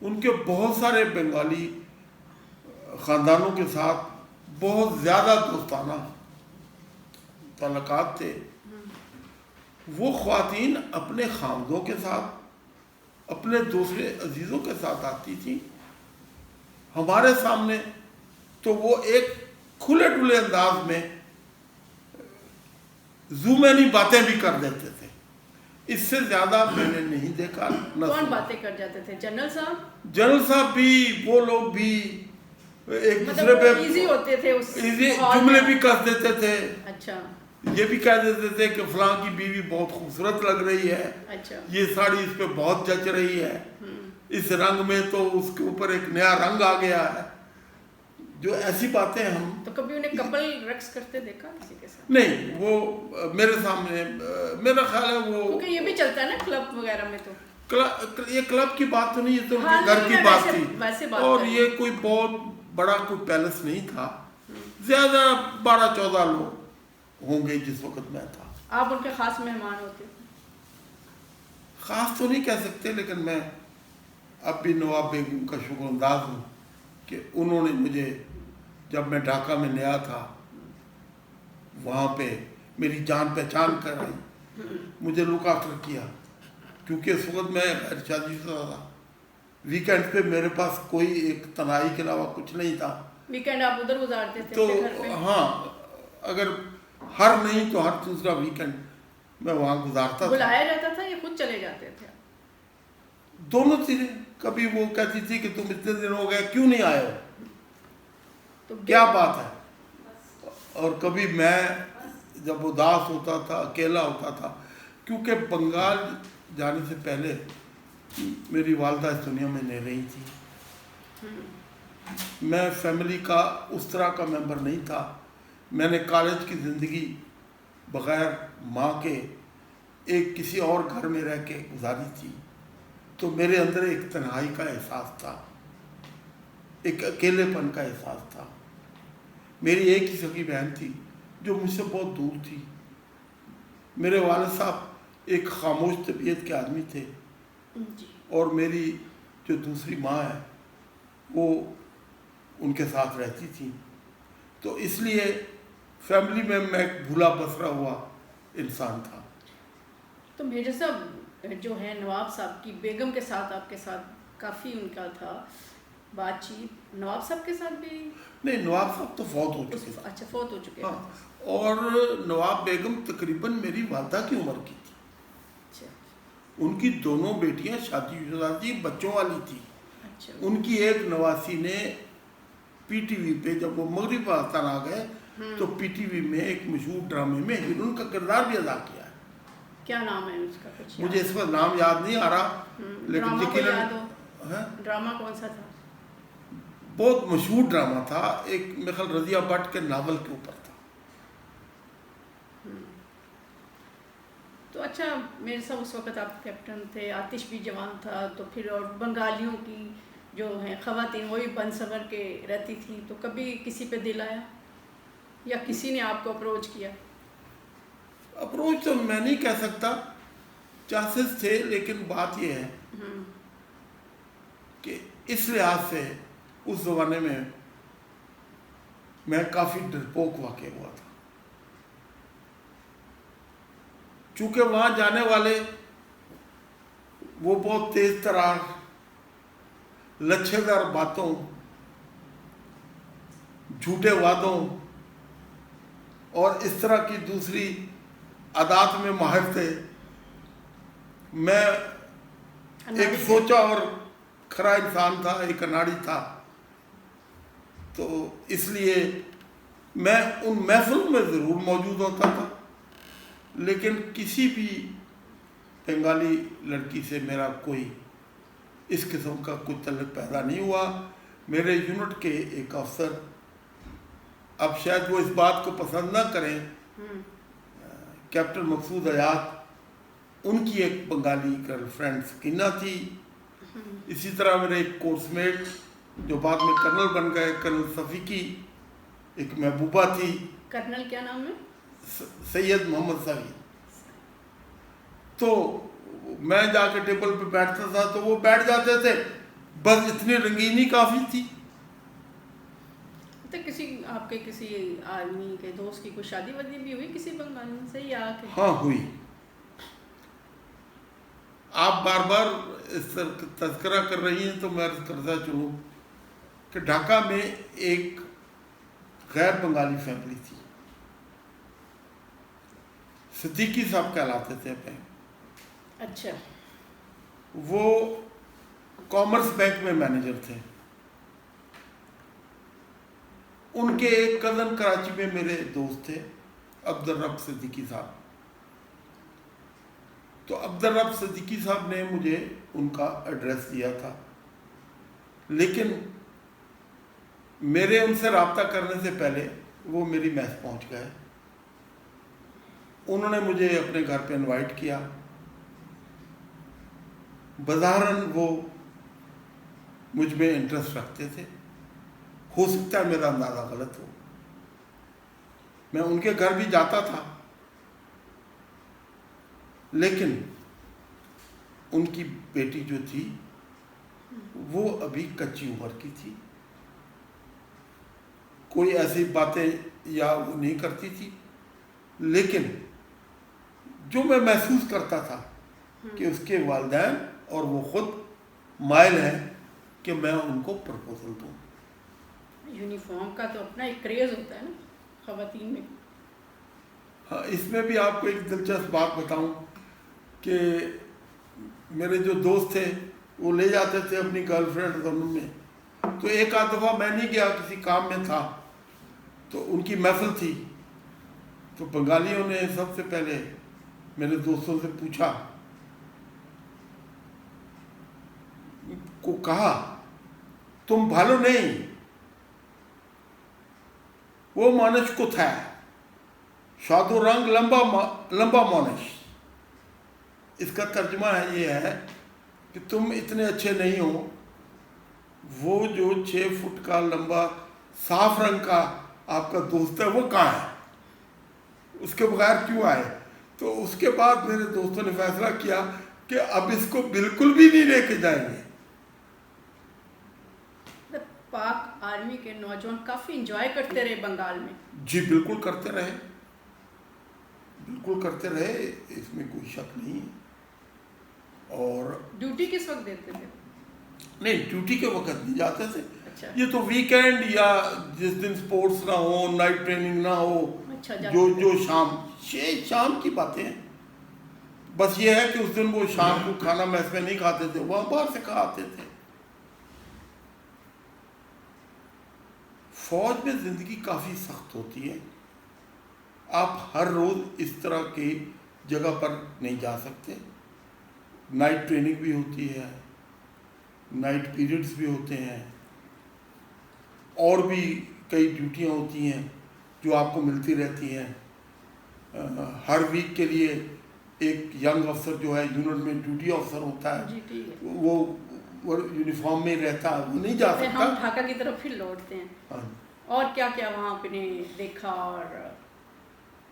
उनके बहुत सारे बंगाली ख़ानदानों के साथ बहुत ज़्यादा दोस्ताना ताल्लुकात थे। वो ख़वातीन अपने ख़ामदों के साथ, अपने दूसरे अजीज़ों के साथ आती थी हमारे सामने, तो वो एक खुले डुले अंदाज में ज़ूमानी बातें भी कर देते थे। इससे ज़्यादा मैंने नहीं देखा। कौन बातें कर जाते थे? जनरल साहब? जनरल साहब भी, वो लोग भी एक दूसरे मतलब पे इजी होते थे, उस इजी जुमले भी कस देते थे। अच्छा। ये भी कह देते थे कि फलां की बीवी बहुत खूबसूरत लग रही है, अच्छा। ये साड़ी इस पे बहुत जच रही है, इस रंग में तो उसके ऊपर एक नया रंग आ गया है। जो ऐसी बातें हम तो कभी उन्हें कपल रक्स करते देखा किसी के साथ? नहीं, वो मेरे सामने, मेरा ख्याल है वो, क्योंकि ये भी चलता है ना क्लब वगैरह में। तो ये क्लब की बात तो नहीं, ये तो हाँ, उनके घर की बात थी। वैसे बात और करें। ये कोई बहुत बड़ा कोई पैलेस नहीं था, ज्यादा 12-14 लोग होंगे जिस वक्त मैं था। आप उनके खास मेहमान होते थे? खास तो नहीं कह सकते, लेकिन मैं अब भी नवाब बेगम का शुक्रगुजार हूँ कि उन्होंने मुझे, जब मैं ढाका में नया था, वहाँ पे मेरी जान पहचान कराई, मुझे लुक आफ्टर किया, क्योंकि इस वक्त मैं गैर शादीशुदा था। वीकेंड पे मेरे पास कोई एक तनाई के अलावा कुछ नहीं था। वीकेंड आप उधर गुजारते थे? तो अपने घर पे? हाँ, अगर हर नहीं तो हर दूसरा वीकेंड मैं वहाँ गुजारता था। बुलाया जाता था या खुद चले जाते थे? दोनों चीज़ें। कभी वो कहती थी कि तुम इतने दिन हो गए क्यों नहीं आए हो, तो क्या बात है। और कभी मैं जब उदास होता था, अकेला होता था, क्योंकि बंगाल जाने से पहले मेरी वालदा इस दुनिया में नहीं रही थी, मैं फैमिली का उस तरह का मेंबर नहीं था। मैंने कॉलेज की ज़िंदगी बग़ैर माँ के एक किसी और घर में रह के गुजारी थी। तो मेरे अंदर एक तन्हाई का एहसास था, एक अकेलेपन का एहसास था। मेरी एक ही सगी बहन थी जो मुझसे बहुत दूर थी। मेरे वालिद साहब एक खामोश तबीयत के आदमी थे और मेरी जो दूसरी माँ है वो उनके साथ रहती थी। तो इसलिए फैमिली में मैं एक भूला बसरा हुआ इंसान था। तो मेजर साहब जो है नवाब साहब की बेगम के साथ आपके साथ काफ़ी उनका था बातचीत, नवाब साहब के साथ भी? नहीं, नवाब साहब तो फौत हो चुके थे। अच्छा, फौत हो चुके। हाँ, और नवाब बेगम तकरीबन मेरी वालदा की उम्र की थी। अच्छा। उनकी दोनों बेटियां शादीशुदा थी, बच्चों वाली थी। अच्छा। उनकी एक नवासी ने पीटीवी पे जब वो मगरिब पाकिस्तान आ गए तो पीटीवी में एक मशहूर ड्रामे में हीरोइन का किरदार भी अदा किया है। क्या नाम है उसका? कुछ मुझे इस पर नाम याद नहीं आ रहा, लेकिन यकीनन ड्रामा कौन सा था? बहुत मशहूर ड्रामा था, एक मेरे ख्याल रजिया भट्ट के नावल के ऊपर था। तो अच्छा मेरे साथ उस वक़्त आप कैप्टन थे, आतिश भी जवान था, तो फिर और बंगालियों की जो हैं ख़वातीन वो भी बन सवर के रहती थी, तो कभी किसी पे दिल आया या किसी ने आपको अप्रोच किया? अप्रोच तो मैं नहीं कह सकता, चांसेस थे, लेकिन बात यह है कि इस लिहाज से उस ज़माने में मैं काफ़ी डरपोक वाक़या हुआ था। चूँकि वहाँ जाने वाले वो बहुत तेज़ तरार, लच्छेदार बातों, झूठे वादों और इस तरह की दूसरी आदात में माहिर थे। मैं एक सोचा और खरा इंसान था, एक अनाड़ी था। तो इसलिए मैं उन महफिलों में ज़रूर मौजूद होता था, लेकिन किसी भी बंगाली लड़की से मेरा कोई इस किस्म का कोई तल्लुक़ पैदा नहीं हुआ। मेरे यूनिट के एक अफसर, अब शायद वो इस बात को पसंद ना करें, कैप्टन मकसूद आयात, उनकी एक बंगाली गर्लफ्रेंड सकीना थी। इसी तरह मेरे एक कोर्समेट जो बाद में कर्नल बन गए, कर्नल सफ़ीकी, एक महबूबा थी। कर्नल क्या नाम है? सैयद मोहम्मद सफ़ी। तो मैं जाकर टेबल पे बैठता था तो वो बैठ जाते थे, बस इतनी रंगीनी काफ़ी थी। तो किसी आपके किसी आदमी के दोस्त की कोई शादी वादी भी हुई किसी बंगाली से या के? हाँ हुई। आप बार बार इस तज़किरा कर रही हैं तो मैं अर्ज़ करता चलूँ कि ढाका में एक गैर बंगाली फैमिली थी, सिद्दीकी साहब कहलाते थे बैंक। अच्छा। वो कॉमर्स बैंक में मैनेजर थे। उनके एक कज़न कराची में मेरे दोस्त थे, अब्दुल रब सिद्दीकी साहब। तो अब्दुल रब सिद्दीकी साहब ने मुझे उनका एड्रेस दिया था, लेकिन मेरे उनसे रब्ता करने से पहले वो मेरी मैस पहुंच गए। उन्होंने मुझे अपने घर पे इनवाइट किया। बज़ाहरन वो मुझ में इंटरेस्ट रखते थे, हो सकता है मेरा अंदाज़ा गलत हो। मैं उनके घर भी जाता था, लेकिन उनकी बेटी जो थी वो अभी कच्ची उम्र की थी, कोई ऐसी बातें या वो नहीं करती थी। लेकिन जो मैं महसूस करता था कि उसके वालिदैन और वो ख़ुद माइल हैं कि मैं उनको प्रपोजल दूँ। यूनिफॉर्म का तो अपना एक क्रेज़ होता है ना ख़वातीन में। हाँ, इसमें भी आपको एक दिलचस्प बात बताऊं कि मेरे जो दोस्त थे वो ले जाते थे अपनी गर्लफ्रेंड दोनों में। तो एक आध दफ़ा मैं नहीं गया, किसी काम में था, तो उनकी महफिल थी, तो बंगालियों ने सबसे पहले मेरे दोस्तों से पूछा, को कहा तुम भालो नहीं, वो मानस को था साधु रंग लंबा लंबा मानस। इसका तर्जुमा है ये है कि तुम इतने अच्छे नहीं हो, वो जो 6 फुट का लंबा साफ रंग का आपका दोस्त है वो कहाँ है, उसके बगैर क्यों आए। तो उसके बाद मेरे दोस्तों ने फैसला किया कि अब इसको बिल्कुल भी नहीं लेके जाएंगे। पाक आर्मी के नौजवान काफी एंजॉय करते रहे बंगाल में। जी बिल्कुल करते रहे, बिल्कुल करते रहे, इसमें कोई शक नहीं है। और ड्यूटी किस वक्त देते थे? नहीं, ड्यूटी के वक्त नहीं जाते थे। अच्छा। ये तो वीकेंड या जिस दिन स्पोर्ट्स ना हो, नाइट ट्रेनिंग ना हो, अच्छा, जो शाम की बातें हैं। बस ये है कि उस दिन वो शाम को खाना मैस में नहीं खाते थे, वहाँ बाहर से खा आते थे। फौज में ज़िंदगी काफ़ी सख्त होती है। आप हर रोज़ इस तरह की जगह पर नहीं जा सकते। नाइट ट्रेनिंग भी होती है, नाइट पीरियड्स भी होते हैं, और भी कई ड्यूटियाँ होती हैं जो आपको मिलती रहती हैं। हर वीक के लिए एक यंग अफसर जो है यूनिट में ड्यूटी अफसर होता है, जी ठीक है। वो यूनिफॉर्म में रहता है, वो नहीं जा सकता। हम ढाका की तरफ फिर लौटते हैं। हाँ। और क्या क्या वहाँ पे ने देखा, और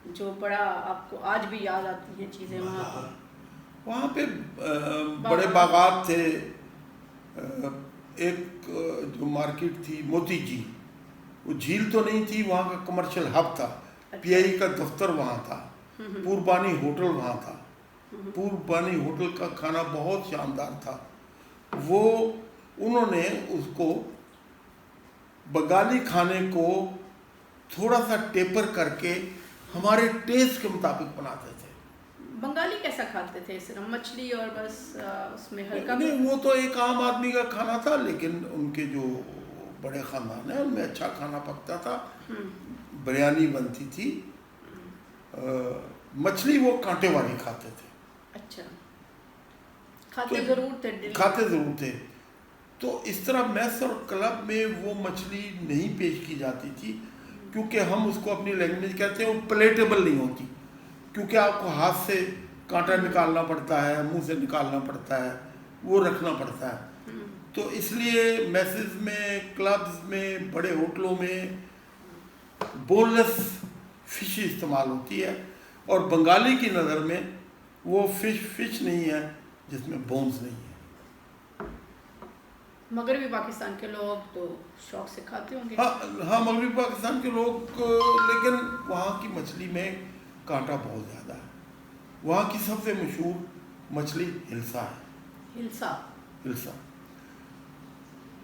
जो बड़ा आपको आज भी याद आती हैं चीज़ें वहाँ पर? वहाँ पे बड़े बागात थे। एक जो मार्केट थी मोती झील, वो झील तो नहीं थी, वहाँ का कमर्शियल हब था। अच्छा। पीआई का दफ्तर वहाँ था, पूर्वबानी होटल वहाँ था। पूर्वबानी होटल का खाना बहुत शानदार था। वो उन्होंने उसको बंगाली खाने को थोड़ा सा टेपर करके हमारे टेस्ट के मुताबिक बनाते थे। बंगाली कैसा खाते थे? सिर्फ मछली और बस उसमें हल्का? नहीं, वो तो एक आम आदमी का खाना था, लेकिन उनके जो बड़े खानदान है उनमें अच्छा खाना पकता था, बिरयानी बनती थी। मछली वो कांटे वाली खाते थे। अच्छा, खाते ज़रूर थे? खाते ज़रूर थे। तो इस तरह मैस और क्लब में वो मछली नहीं पेश की जाती थी, क्योंकि हम उसको अपनी लैंग्वेज कहते हैं, वो प्लेटेबल नहीं होती, क्योंकि आपको हाथ से कांटा निकालना पड़ता है, मुंह से निकालना पड़ता है, वो रखना पड़ता है। तो इसलिए मैसेज में, क्लब्स में, बड़े होटलों में बोनलेस फिश इस्तेमाल होती है, और बंगाली की नज़र में वो फिश नहीं है जिसमें बोन्स नहीं है। मगरबी पाकिस्तान के लोग तो शौक से खाते होंगे। हाँ, मगरबी पाकिस्तान के लोग, लेकिन वहाँ की मछली में कांटा बहुत ज़्यादा है। वहाँ की सबसे मशहूर मछली हिल्सा है।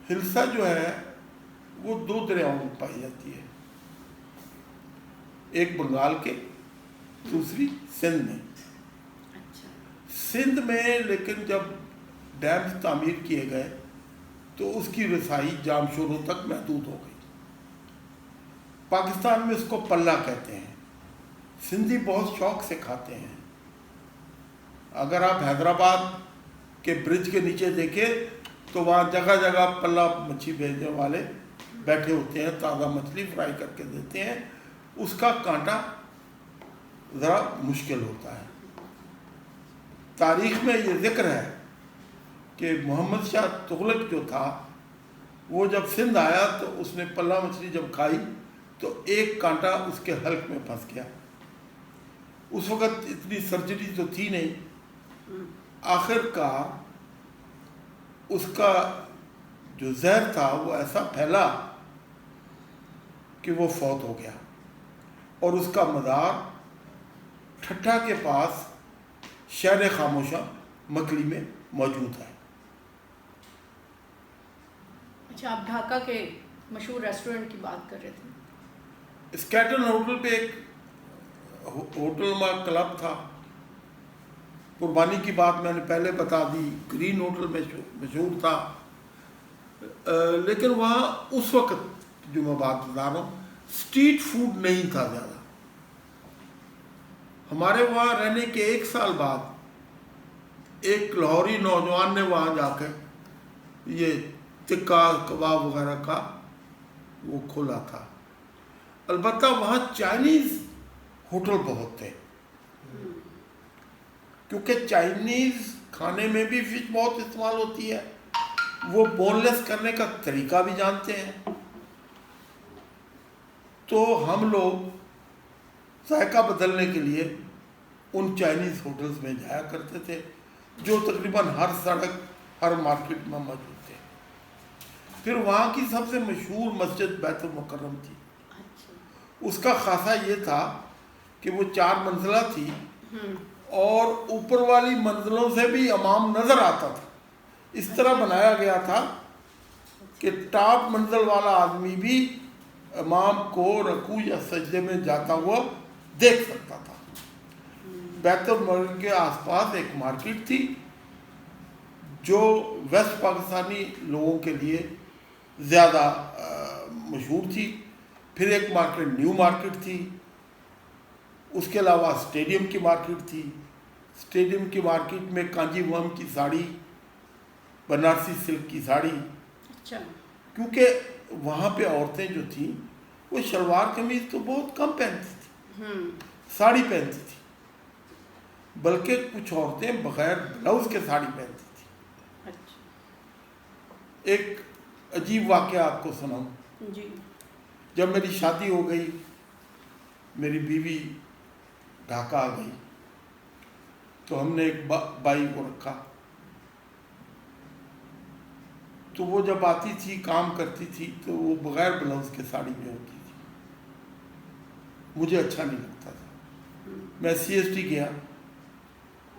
हिल्सा जो है वो 2 दरियाओं में पाई जाती है, एक बंगाल के, दूसरी सिंध में। अच्छा। सिंध में लेकिन जब डैम तामीर किए गए तो उसकी रसाई जामशोरों तक महदूद हो गई। पाकिस्तान में इसको पल्ला कहते हैं। सिंधी बहुत शौक से खाते हैं। अगर आप हैदराबाद के ब्रिज के नीचे देखें तो वहाँ जगह जगह पल्ला मच्छी भेजने वाले बैठे होते हैं, ताज़ा मछली फ्राई करके देते हैं। उसका कांटा ज़रा मुश्किल होता है। तारीख में ये जिक्र है कि मोहम्मद शाह तुगलक जो था, वो जब सिंध आया तो उसने पल्ला मछली जब खाई तो एक कांटा उसके हल्क में फंस गया। उस वक़्त इतनी सर्जरी तो थी नहीं, आखिरकार उसका जो जहर था वो ऐसा फैला कि वो फौत हो गया, और उसका मज़ार ठट्ठा के पास शहर खामोशा मकली में मौजूद है। अच्छा, आप ढाका के मशहूर रेस्टोरेंट की बात कर रहे थे। स्कैटन होटल पे एक होटल में क्लब था। कुर्बानी की बात मैंने पहले बता दी, ग्रीन होटल में मशहूर था। लेकिन वहाँ उस वक्त जो मैं बात बता रहा हूँ, स्ट्रीट फूड नहीं था ज़्यादा। हमारे वहाँ रहने के 1 साल बाद एक लाहौरी नौजवान ने वहाँ जाकर ये टिक्का कबाब वगैरह का वो खोला था। अलबत्ता वहाँ चाइनीज़ होटल बहुत थे, क्योंकि चाइनीज़ खाने में भी फिश बहुत इस्तेमाल होती है। वो बोनलेस करने का तरीका भी जानते हैं। तो हम लोग जायका बदलने के लिए उन चाइनीज़ होटल्स में जाया करते थे, जो तकरीबन हर सड़क हर मार्केट में मौजूद थे। फिर वहाँ की सबसे मशहूर मस्जिद बैतुल मुकर्रम थी। उसका खासा ये था कि वो 4 मंजिला थी और ऊपर वाली मंजिलों से भी इमाम नज़र आता था। इस तरह बनाया गया था कि टॉप मंजिल वाला आदमी भी इमाम को रकू या सजदे में जाता हुआ देख सकता था। बैतुल मुकर्रम के आसपास एक मार्केट थी जो वेस्ट पाकिस्तानी लोगों के लिए ज़्यादा मशहूर थी। फिर एक मार्केट न्यू मार्केट थी। उसके अलावा स्टेडियम की मार्केट थी। स्टेडियम की मार्केट में कांजीवरम की साड़ी, बनारसी सिल्क की साड़ी। अच्छा। क्योंकि वहाँ पे औरतें जो थीं वो शलवार कमीज तो बहुत कम पहनती थी, साड़ी पहनती थी, बल्कि कुछ औरतें बगैर ब्लाउज के साड़ी पहनती थी। अच्छा। एक अजीब वाक़या आपको सुनाऊं। जी। जब मेरी शादी हो गई, मेरी बीवी ढाका आ गई, तो हमने एक बाई को रखा। तो वो जब आती थी, काम करती थी, तो वो बगैर ब्लाउज के साड़ी में होती थी। मुझे अच्छा नहीं लगता था। मैं CST गया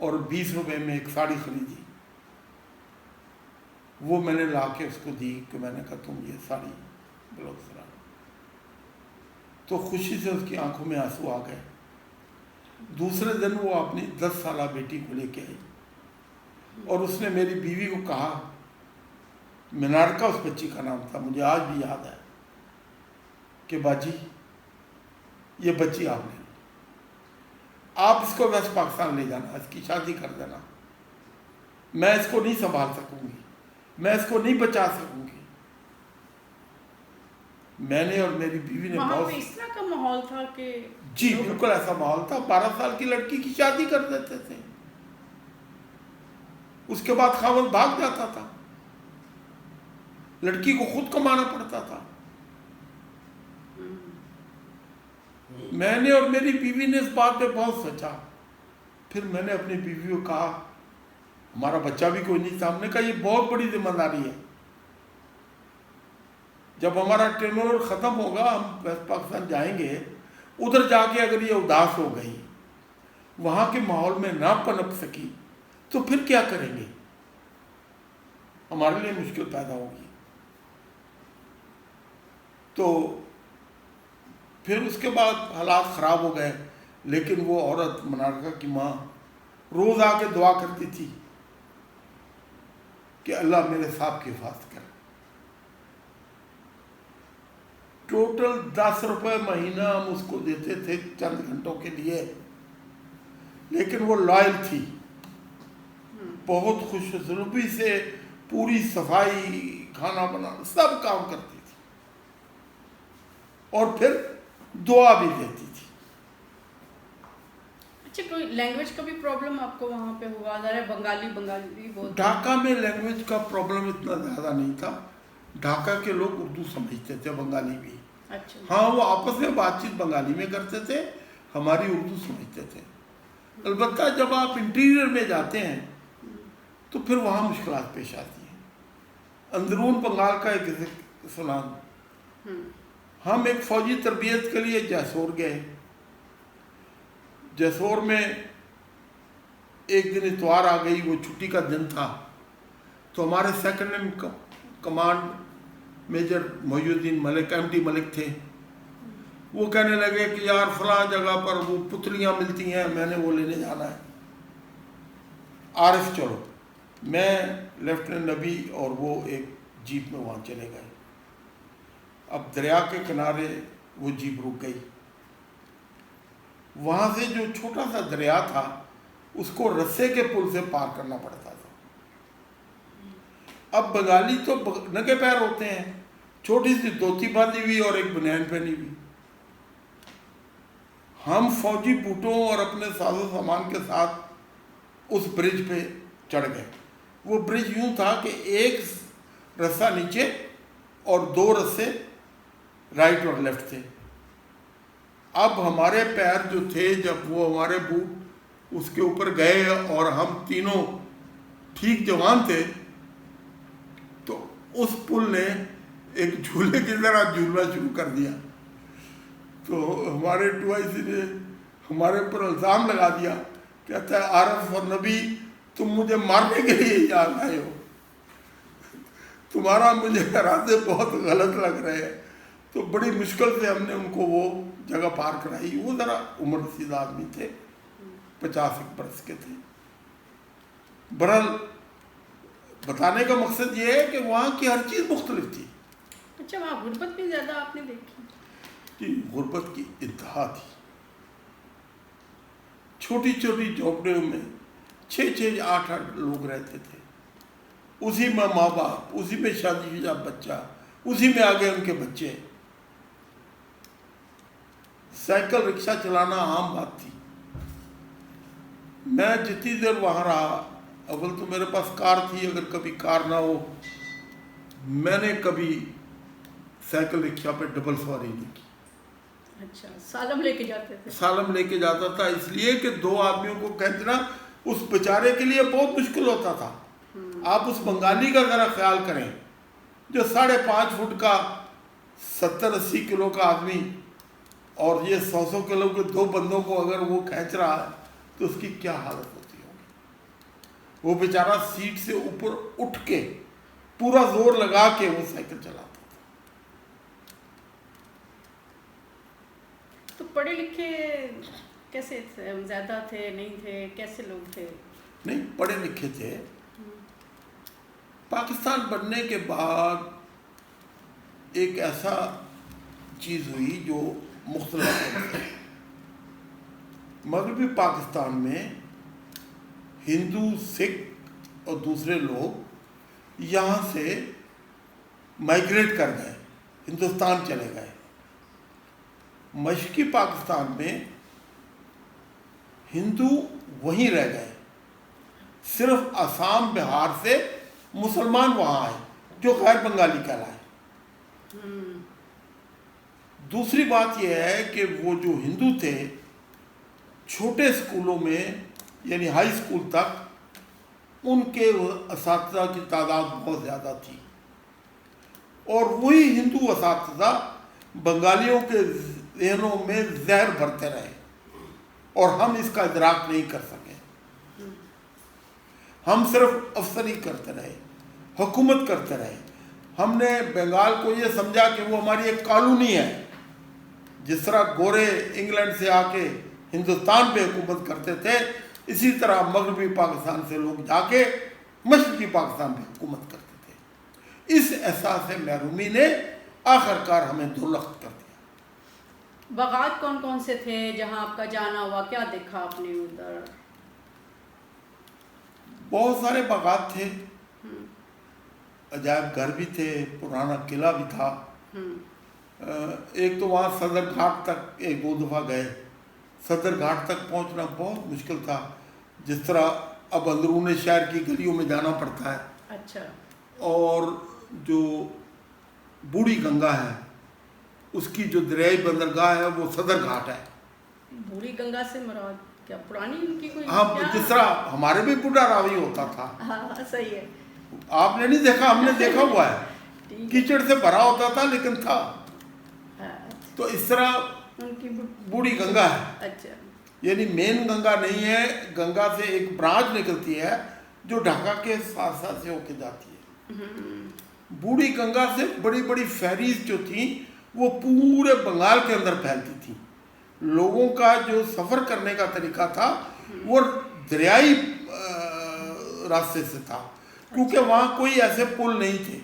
और 20 रुपए में एक साड़ी खरीदी। वो मैंने ला के उसको दी कि मैंने कहा तुम ये साड़ी ब्लाउज ला। तो खुशी से उसकी आंखों में आंसू आ गए। दूसरे दिन वो अपनी 10 साला बेटी को लेके आई और उसने मेरी बीवी को कहा, मिनारका उस बच्ची का नाम था, मुझे आज भी याद है, कि बाजी ये बच्ची आप ले लो, आप इसको वेस्ट पाकिस्तान ले जाना, इसकी शादी कर देना, मैं इसको नहीं संभाल सकूंगी, मैं इसको नहीं बचा सकूंगी। मैंने और मेरी बीवी ने वहाँ पे इस तरह का माहौल था कि जी बिल्कुल ऐसा माहौल था। 12 साल की लड़की की शादी कर देते थे, उसके बाद खावत भाग जाता था, लड़की को खुद कमाना पड़ता था। मैंने और मेरी बीवी ने इस बात पे बहुत सोचा। फिर मैंने अपनी बीवी को कहा, हमारा बच्चा भी कोई नहीं था, हमने कहा ये बहुत बड़ी जिम्मेदारी है। जब हमारा टेन्योर ख़त्म होगा, हम वेस्ट पाकिस्तान जाएंगे, उधर जाके अगर ये उदास हो गई, वहाँ के माहौल में ना पनप सकी, तो फिर क्या करेंगे, हमारे लिए मुश्किल पैदा होगी। तो फिर उसके बाद हालात ख़राब हो गए, लेकिन वो औरत मनारका की माँ रोज़ आके दुआ करती थी कि अल्लाह मेरे साहब की हिफाजत करे। टोटल 10 रुपये महीना हम उसको देते थे चंद घंटों के लिए, लेकिन वो लॉयल थी, बहुत खुशसलूबी से पूरी सफाई, खाना बनाना, सब काम करती थी और फिर दुआ भी देती थी। अच्छा, कोई लैंग्वेज का भी प्रॉब्लम आपको वहाँ पे हुआ? बंगाली बहुत। ढाका में लैंग्वेज का प्रॉब्लम इतना ज़्यादा नहीं था। ढाका के लोग उर्दू समझते थे, बंगाली भी। अच्छा। हाँ, वो आपस में बातचीत बंगाली में करते थे, हमारी उर्दू समझते थे। अलबत्ता जब आप इंटीरियर में जाते हैं तो फिर वहाँ मुश्किलात पेश आती हैं। अंदरून बंगाल का एक सुना, हम एक फ़ौजी तरबियत के लिए जैसोर गए। जैसोर में एक दिन इतवार आ गई, वो छुट्टी का दिन था, तो हमारे second in command major Mohiuddin Malik, MD Malik थे। वो कहने लगे कि यार फलां जगह पर वो पुतलियाँ मिलती हैं, मैंने वो लेने जाना है। आरिफ चलो, मैं लेफ्टिनेंट नबी और वो एक जीप में वहाँ चले गए। अब दरिया के किनारे वो जीप रुक गई। वहां से जो छोटा सा दरिया था उसको रस्से के पुल से पार करना पड़ता था। अब बंगाली तो नंगे पैर होते हैं, छोटी सी धोती बांधी हुई और एक बनियान पहनी हुई। हम फौजी बूटों और अपने साजो सामान के साथ उस ब्रिज पे चढ़ गए। वो ब्रिज यूं था कि एक रस्सा नीचे और 2 रस्से राइट और लेफ्ट थे। अब हमारे पैर जो थे, जब वो हमारे बूट उसके ऊपर गए और हम तीनों ठीक जवान थे, तो उस पुल ने एक झूले की तरह झूलना शुरू कर दिया। तो हमारे 2IC ने हमारे ऊपर इल्ज़ाम लगा दिया, कहता है आरफ और नबी तुम मुझे मारने के लिए यहाँ आए हो, तुम्हारा मुझे इरादे बहुत गलत लग रहे हैं। तो बड़ी मुश्किल से हमने उनको वो जगह पार कराई। वो ज़रा उम्र रसीद आदमी थे, 50 बरस के थे। बहरहाल बताने का मकसद ये है कि वहाँ की हर चीज़ मुख्तलिफ थी। अच्छा, वहाँ गुर्बत भी ज़्यादा आपने देखी? जी, गुर्बत की इंतहा थी। छोटी छोटी झोपड़ियों में 6-6, 8-8 लोग रहते थे। उसी में माँ बाप, उसी में शादीशुदा बच्चा, उसी में आगे उनके बच्चे। साइकिल रिक्शा चलाना आम बात थी। मैं जितनी देर वहाँ रहा, अव्वल तो मेरे पास कार थी, अगर कभी कार ना हो मैंने कभी साइकिल रिक्शा पे डबल सवारी नहीं की। अच्छा, सालम लेके जाते थे? सालम लेके जाता था, इसलिए कि 2 आदमियों को खींचना उस बेचारे के लिए बहुत मुश्किल होता था। आप उस बंगाली का ज़रा ख्याल करें जो 5.5 फुट का 70-80 किलो का आदमी, और ये 100 किलो के 2 बंदों को अगर वो खींच रहा है तो उसकी क्या हालत होती होगी। वो बेचारा सीट से ऊपर उठ के पूरा जोर लगा के वो साइकिल चलाता था। तो पढ़े लिखे कैसे थे? ज़्यादा थे, नहीं थे, कैसे लोग थे? नहीं, पढ़े लिखे थे। पाकिस्तान बनने के बाद एक ऐसा चीज़ हुई जो मुख्तलिफ है। मगरबी पाकिस्तान में हिंदू, सिख और दूसरे लोग यहाँ से माइग्रेट कर गए, हिंदुस्तान चले गए। मशरकी पाकिस्तान में हिंदू वहीं रह गए, सिर्फ असम, बिहार से मुसलमान वहाँ आए जो गैर बंगाली कहलाए। दूसरी बात यह है कि वो जो हिंदू थे, छोटे स्कूलों में यानी हाई स्कूल तक उनके असातिज़ा की तादाद बहुत ज़्यादा थी, और वही हिंदू असातिज़ा बंगालियों के ज़हनों में जहर भरते रहे और हम इसका इदराक नहीं कर सके। हम सिर्फ अफसरी करते रहे, हुकूमत करते रहे। हमने बंगाल को ये समझा कि वो हमारी एक कॉलोनी है। जिस तरह गोरे इंग्लैंड से आके हिंदुस्तान पे हुकूमत करते थे, इसी तरह मगरबी पाकिस्तान से लोग जाके मशरकी पाकिस्तान पे हुकूमत करते थे। इस एहसास महरूमी ने आखिरकार हमें दुर्लख्त कर दिया। बागात कौन कौन से थे जहाँ आपका जाना हुआ? क्या देखा आपने उधर? बहुत सारे बागात थे, अजायब घर भी थे, पुराना किला भी था। एक तो वहाँ सदर घाट तक 1-2 दफ़ा गए। सदर घाट तक पहुँचना बहुत मुश्किल था, जिस तरह अब अंदरून शहर की गलियों में जाना पड़ता है। अच्छा। और जो बूढ़ी गंगा है उसकी जो दरियाई बंदरगाह है वो सदर घाट है। बूढ़ी गंगा से मुराद क्या पुरानी उनकी कोई? हाँ, जिस तरह हमारे भी बूढ़ा रावी होता था। हाँ, सही है। आपने नहीं देखा, हमने देखा हुआ है। कीचड़ से भरा होता था लेकिन था। तो इस तरह उनकी बूढ़ी गंगा है। अच्छा। यानी मेन गंगा नहीं है, गंगा से एक ब्रांच निकलती है जो ढाका के साथ साथ से होके जाती है। बूढ़ी गंगा से बड़ी बड़ी फेरीज जो थी वो पूरे बंगाल के अंदर फैलती थी। लोगों का जो सफ़र करने का तरीका था वो दरियाई रास्ते से था, क्योंकि वहाँ कोई ऐसे पुल नहीं थे।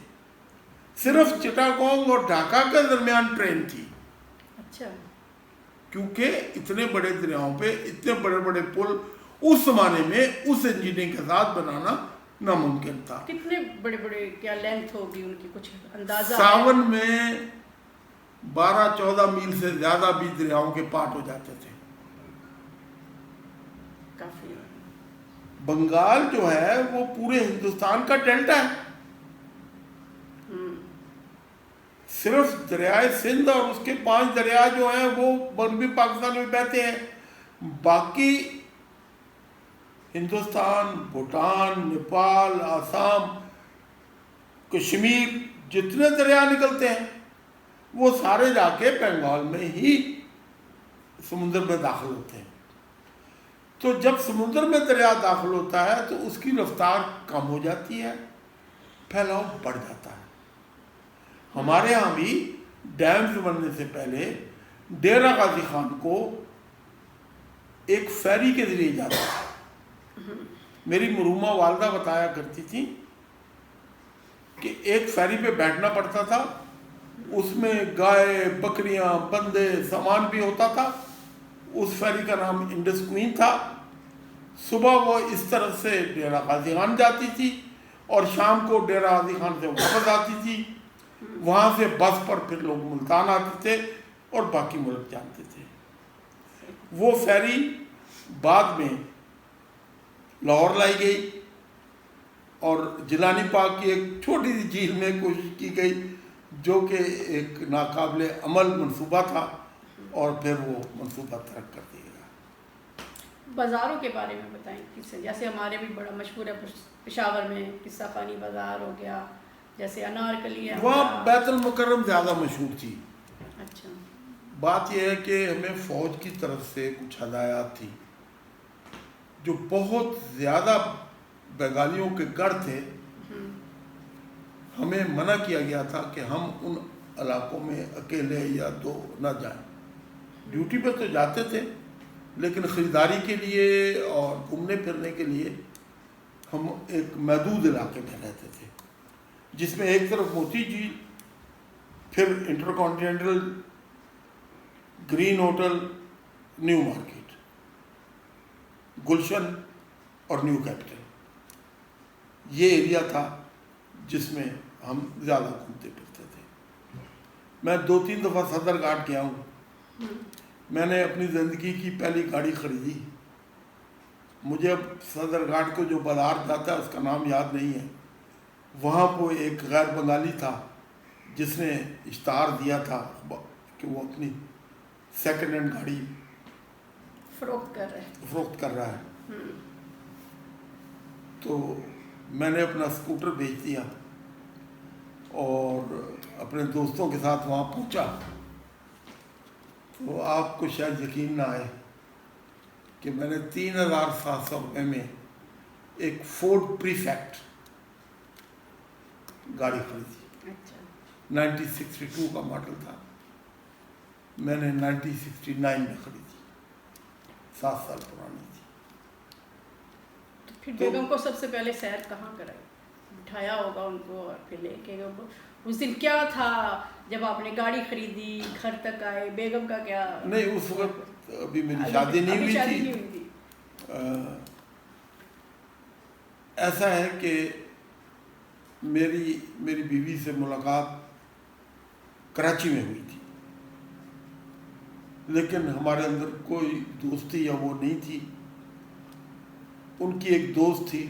सिर्फ चिटागोंग और ढाका के दरमियान ट्रेन थी। अच्छा। क्योंकि इतने बड़े दरियाओं पे इतने बड़े बड़े पुल उस जमाने में उस इंजीनियरिंग के साथ बनाना नामुमकिन था। कितने बड़े बड़े क्या लेंथ होगी उनकी, कुछ अंदाजा है? सावन में 12-14 मील से ज्यादा भी दरियाओं के पाट हो जाते थे। काफी। बंगाल जो है वो पूरे हिंदुस्तान का डेल्टा है। सिर्फ दरियाए सिंध और उसके 5 दरिया जो हैं वो मगरबी पाकिस्तान में बहते हैं। बाकी हिंदुस्तान, भूटान, नेपाल, आसाम, कश्मीर जितने दरिया निकलते हैं वो सारे जाके बंगाल में ही समुद्र में दाखिल होते हैं। तो जब समुद्र में दरिया दाखिल होता है तो उसकी रफ्तार कम हो जाती है, फैलाव बढ़ जाता है। हमारे यहाँ भी डैम्स बनने से पहले डेरा गाजी खान को एक फेरी के जरिए जाता था। मेरी मरूमा वालदा बताया करती थी कि एक फेरी पे बैठना पड़ता था, उसमें गाय, बकरियां, बंदे, सामान भी होता था। उस फेरी का नाम इंडस क्वीन था। सुबह वो इस तरफ से डेरा गाजी खान जाती थी और शाम को डेरा गाजी खान से वापस आती थी। वहाँ से बस पर फिर लोग मुल्तान आते थे और बाकी मुल्क जाते थे। वो फेरी बाद में लाहौर लाई गई और जिलानी पाक की एक छोटी सी झील में कोशिश की गई जो कि एक नाकाबिले अमल मंसूबा था और फिर वो मंसूबा तर्क कर दिया गया। बाज़ारों के बारे में बताएं किससे, जैसे हमारे भी बड़ा मशहूर है पेशावर में किस्सा खानी बाज़ार हो गया, जैसे अनारकली है वहाँ बैतुल मुकर्रम ज़्यादा मशहूर थी। अच्छा। बात यह है कि हमें फ़ौज की तरफ से कुछ हदायत थी जो बहुत ज़्यादा बंगालियों के गढ़ थे। हमें मना किया गया था कि हम उन इलाकों में अकेले या दो न जाएं। ड्यूटी पे तो जाते थे लेकिन ख़रीदारी के लिए और घूमने फिरने के लिए हम एक महदूद इलाके में रहते थे जिसमें एक तरफ मोती झील, फिर InterContinental, green hotel, new market, Gulshan और न्यू कैपिटल, ये एरिया था जिसमें हम ज़्यादा घूमते फिरते थे। मैं 2-3 दफ़ा सदर घाट गया हूँ। मैंने अपनी ज़िंदगी की पहली गाड़ी खरीदी। मुझे अब सदर घाट को जो बाजार जाता है उसका नाम याद नहीं है। वहाँ को एक गैर बंगाली था जिसने इश्तार दिया था कि वो अपनी सेकंड हैंड गाड़ी फरोख्त कर रहा है। तो मैंने अपना स्कूटर बेच दिया और अपने दोस्तों के साथ वहाँ पहुँचा। तो आपको शायद यकीन ना आए कि मैंने 3,700 रुपये में एक फोर्ड प्रीफेक्ट गाड़ी खरीदी। अच्छा। 1962 का मॉडल था, मैंने 1969 में खरीदी, 7 साल पुरानी थी। तो फिर बेगम को सबसे पहले सैर कहाँ कराई? बिठाया होगा उनको और फिर लेके उस दिन क्या था जब आपने गाड़ी खरीदी, घर तक आए, बेगम का क्या? नहीं, उस वक्त अभी मेरी शादी नहीं हुई थी। ऐसा है कि मेरी बीवी से मुलाकात कराची में हुई थी, लेकिन हमारे अंदर कोई दोस्ती या वो नहीं थी। उनकी एक दोस्त थी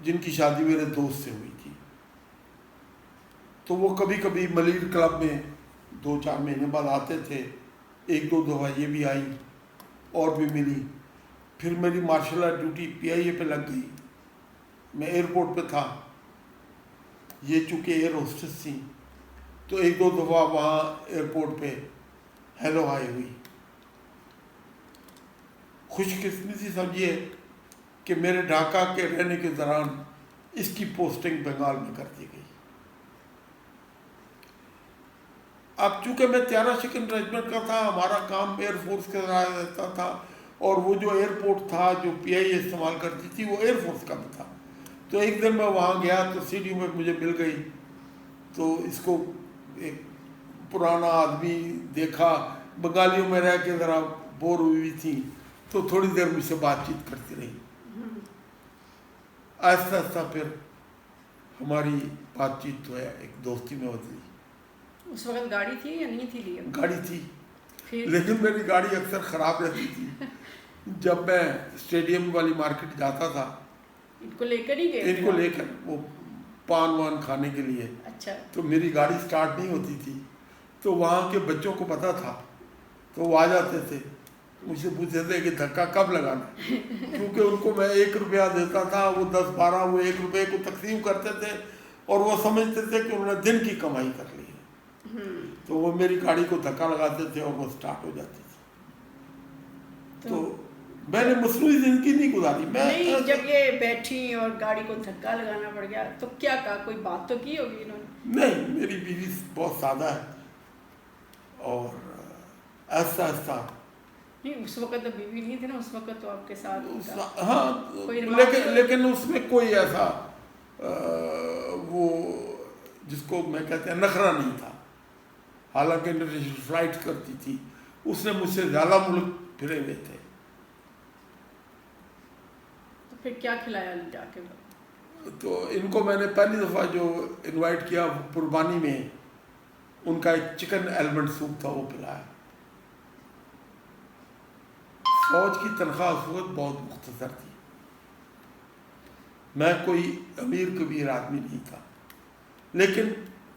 जिनकी शादी मेरे दोस्त से हुई थी। तो वो कभी कभी मलिर क्लब में 2-4 महीने बाद आते थे। 1-2 दफ़ा ये भी आई और भी मिली। फिर मेरी मार्शल आर्ट ड्यूटी PIA पे लग गई। मैं एयरपोर्ट पे था, ये चूँकि एयर होस्टेस थी तो 1-2 दफ़ा वहाँ एयरपोर्ट पे हेलो हाय हुई। खुशकिस्मती समझिए कि मेरे ढाका के रहने के दौरान इसकी पोस्टिंग बंगाल में कर दी गई। अब चूँकि मैं 13 सेकंड रेजिमेंट का था, हमारा काम एयरफोर्स के साथ रहता था और वो जो एयरपोर्ट था जो PIA इस्तेमाल करती थी वो एयरफोर्स का भी था। तो एक दिन मैं वहाँ गया तो सीढ़ी में मुझे मिल गई। तो इसको एक पुराना आदमी देखा, बंगालियों में रह के ज़रा बोर हुई थी, तो थोड़ी देर मुझसे बातचीत करती रही। आहिस्ता आहिस्ता फिर हमारी बातचीत जो है एक दोस्ती में बदली। उस वक्त गाड़ी थी या नहीं थी लिए? गाड़ी थी, फिर लेकिन मेरी गाड़ी अक्सर ख़राब रहती थी। जब मैं स्टेडियम वाली मार्केट जाता था, इनको लेकर ही गए थे इनको आप? लेकर वो पान वान खाने के लिए, अच्छा। तो मेरी गाड़ी स्टार्ट नहीं होती थी, तो वहाँ के बच्चों को पता था, तो वो आ जाते थे, मुझसे पूछते थे कि धक्का कब लगाना, क्योंकि उनको मैं 1 रुपया देता था, वो 10-12 वो 1 रुपये को तकसीम करते थे और वो समझते थे कि उन्होंने दिन की कमाई कर ली है। तो वो मेरी गाड़ी को धक्का लगाते थे और वो स्टार्ट हो जाती थी। तो मैंने मसनूई जिंदगी नहीं गुजारी। मैं नहीं, जब ये बैठी और गाड़ी को धक्का लगाना पड़ गया तो क्या कहा? कोई बात तो की होगी इन्होंने? नहीं, मेरी बीवी बहुत सादा है और ऐसा ऐसा नहीं, उस वक्त तो बीवी नहीं थी ना, उस वक्त तो आपके साथ उनका हाँ, कोई रिमार्क लेकिन उसमें कोई ऐसा वो जिसको मैं कहते हैं नखरा नहीं था। हालांकि इंटरनेशनल फ्लाइट करती थी, उसने मुझसे ज़्यादा मुल्क फिरे हुए थे। तो फिर क्या खिलाया जाके? तो इनको मैंने पहली दफ़ा जो इनवाइट किया कुर्बानी में, उनका एक चिकन एलमंड सूप था, वो पिलाया। फौज की तनख्वाह उस वक्त बहुत मुख्तसर थी, मैं कोई अमीर कबीर आदमी नहीं था, लेकिन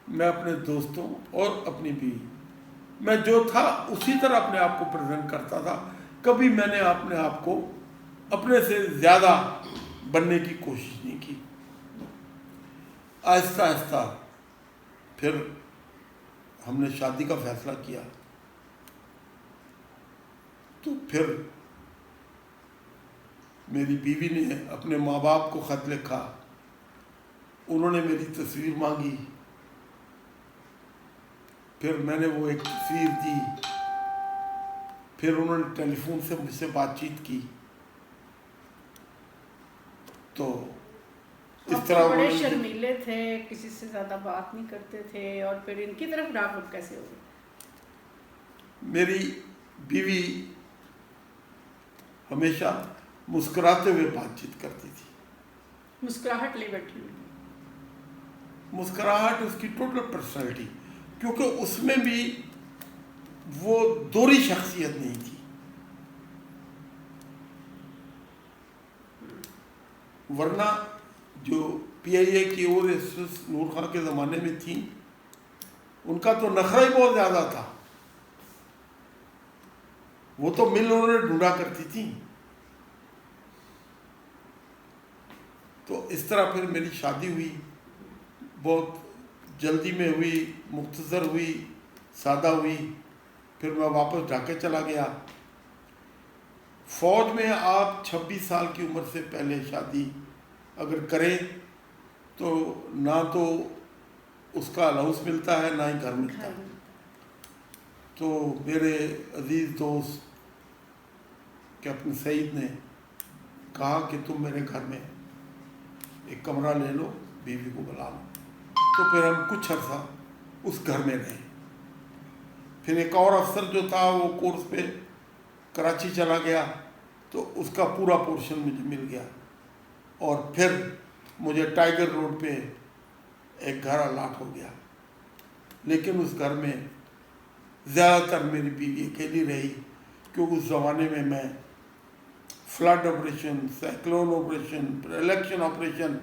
मैं अपने दोस्तों और अपनी बीवी, मैं जो था उसी तरह अपने आप को प्रेजेंट करता था। कभी मैंने अपने आप को अपने से ज़्यादा बनने की कोशिश नहीं की। आहिस्ता आहिस्ता फिर हमने शादी का फैसला किया, तो फिर मेरी बीवी ने अपने माँ बाप को ख़त लिखा, उन्होंने मेरी तस्वीर मांगी, फिर मैंने वो एक तस्वीर दी, फिर उन्होंने टेलीफोन से मुझसे बातचीत की। तो इस तरह बड़े शर्मीले थे, किसी से ज़्यादा बात नहीं करते थे, और फिर इनकी तरफ राग़ब कैसे हो गई? मेरी बीवी हमेशा मुस्कुराते हुए बातचीत करती थी। मुस्कुराहट ले बैठी हुई? मुस्कुराहट उसकी टोटल पर्सनैलिटी, क्योंकि उसमें भी वो दोहरी शख्सियत नहीं थी। वरना जो PIA की और नूर खान के ज़माने में थी, उनका तो नखरा ही बहुत ज़्यादा था, वो तो मिल उन्होंने ढूंढा करती थी। तो इस तरह फिर मेरी शादी हुई, बहुत जल्दी में हुई, मुख्तसर हुई, सादा हुई। फिर मैं वापस ढाके चला गया। फ़ौज में आप 26 साल की उम्र से पहले शादी अगर करें तो ना तो उसका अलाउंस मिलता है, ना ही घर मिलता है। तो मेरे अजीज़ दोस्त कैप्टन सईद ने कहा कि तुम मेरे घर में एक कमरा ले लो, बीवी को बुला लो। तो फिर हम कुछ अर्सा उस घर में रहे। फिर एक और अफसर जो था वो कोर्स पे कराची चला गया, तो उसका पूरा पोर्शन मुझे मिल गया, और फिर मुझे टाइगर रोड पे एक घर अलाट हो गया। लेकिन उस घर में ज़्यादातर मेरी बीवी अकेली रही, क्योंकि उस ज़माने में मैं flood operation, cyclone operation, election operation,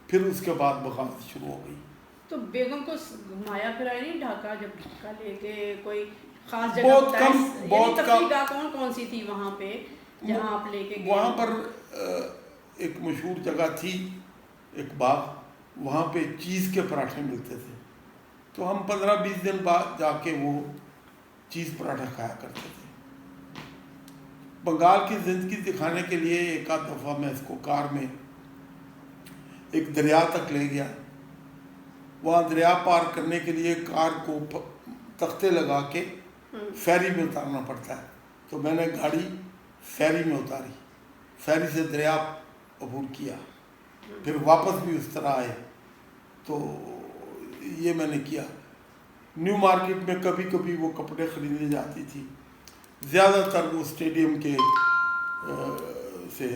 फिर उसके बाद बगावत शुरू हो गई। तो बेगम को घुमाया फिराया नहीं ढाका? जब ढाका ले गए कोई खास जगह बहुत बताएं? कम, बहुत कम। कौन कौन सी थी वहाँ पे जहाँ आप लेके गए? वहाँ पर एक मशहूर जगह थी, एक बाग, वहाँ पे चीज़ के पराठे मिलते थे, तो हम 15-20 दिन बाद जाके वो चीज़ पराठा खाया करते थे। बंगाल की ज़िंदगी दिखाने के लिए एक आध दफ़ा मैं इसको कार में एक दरिया तक ले गया। वहाँ दरिया पार करने के लिए कार को तख्ते लगा के फेरी में उतारना पड़ता है, तो मैंने गाड़ी फेरी में उतारी, फेरी से दरिया अबूर किया, फिर वापस भी उस तरह आए, तो ये मैंने किया। न्यू मार्केट में कभी कभी वो कपड़े खरीदने जाती थी, ज़्यादातर वो स्टेडियम के से।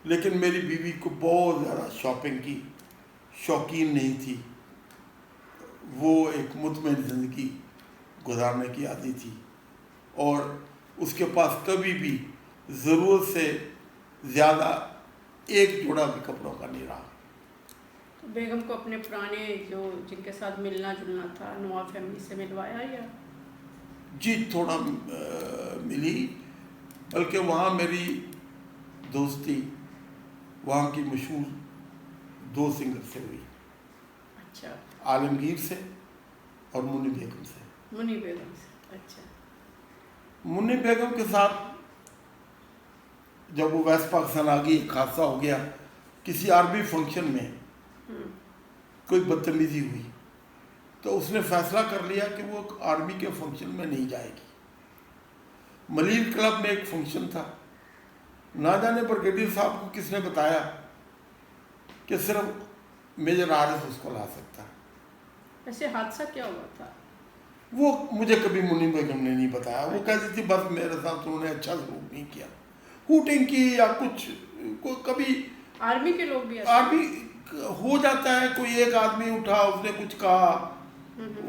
लेकिन मेरी बीवी को बहुत ज़्यादा शॉपिंग की शौकीन नहीं थी, वो एक मुतमईन ज़िंदगी गुजारने की आदी थी और उसके पास कभी भी ज़रूरत से ज़्यादा एक जोड़ा भी कपड़ों का नहीं रहा। तो बेगम को अपने पुराने जो जिनके साथ मिलना जुलना था नवाब फैमिली से मिलवाया या? जी थोड़ा मिली, बल्कि वहाँ मेरी दोस्ती वहाँ की मशहूर दो सिंगर से हुई। अच्छा, आलमगीर से और मुन्नी बेगम से। मुन्नी बेगम से, अच्छा। मुन्नी बेगम के साथ जब वो वेस्ट पाकिस्तान आ गई, एक हादसा हो गया, किसी आर्मी फंक्शन में कोई बदतमीजी हुई, तो उसने फैसला कर लिया कि वो आर्मी के फंक्शन में नहीं जाएगी। मलीर क्लब में एक फंक्शन था, ना जाने ब्रिगेडियर साहब को किसने बताया कि सिर्फ मेजर आरिफ उसको ला सकता है। ऐसे हादसा क्या हुआ था? वो मुझे कभी मुन्नी बेगम ने नहीं बताया। वो कहती थी बस मेरे साथ उन्होंने अच्छा सलूक नहीं किया, हूटिंग की या कुछ कभी। आर्मी के लोग भी आर्मी हो जाता है, कोई एक आदमी उठा, उसने कुछ कहा,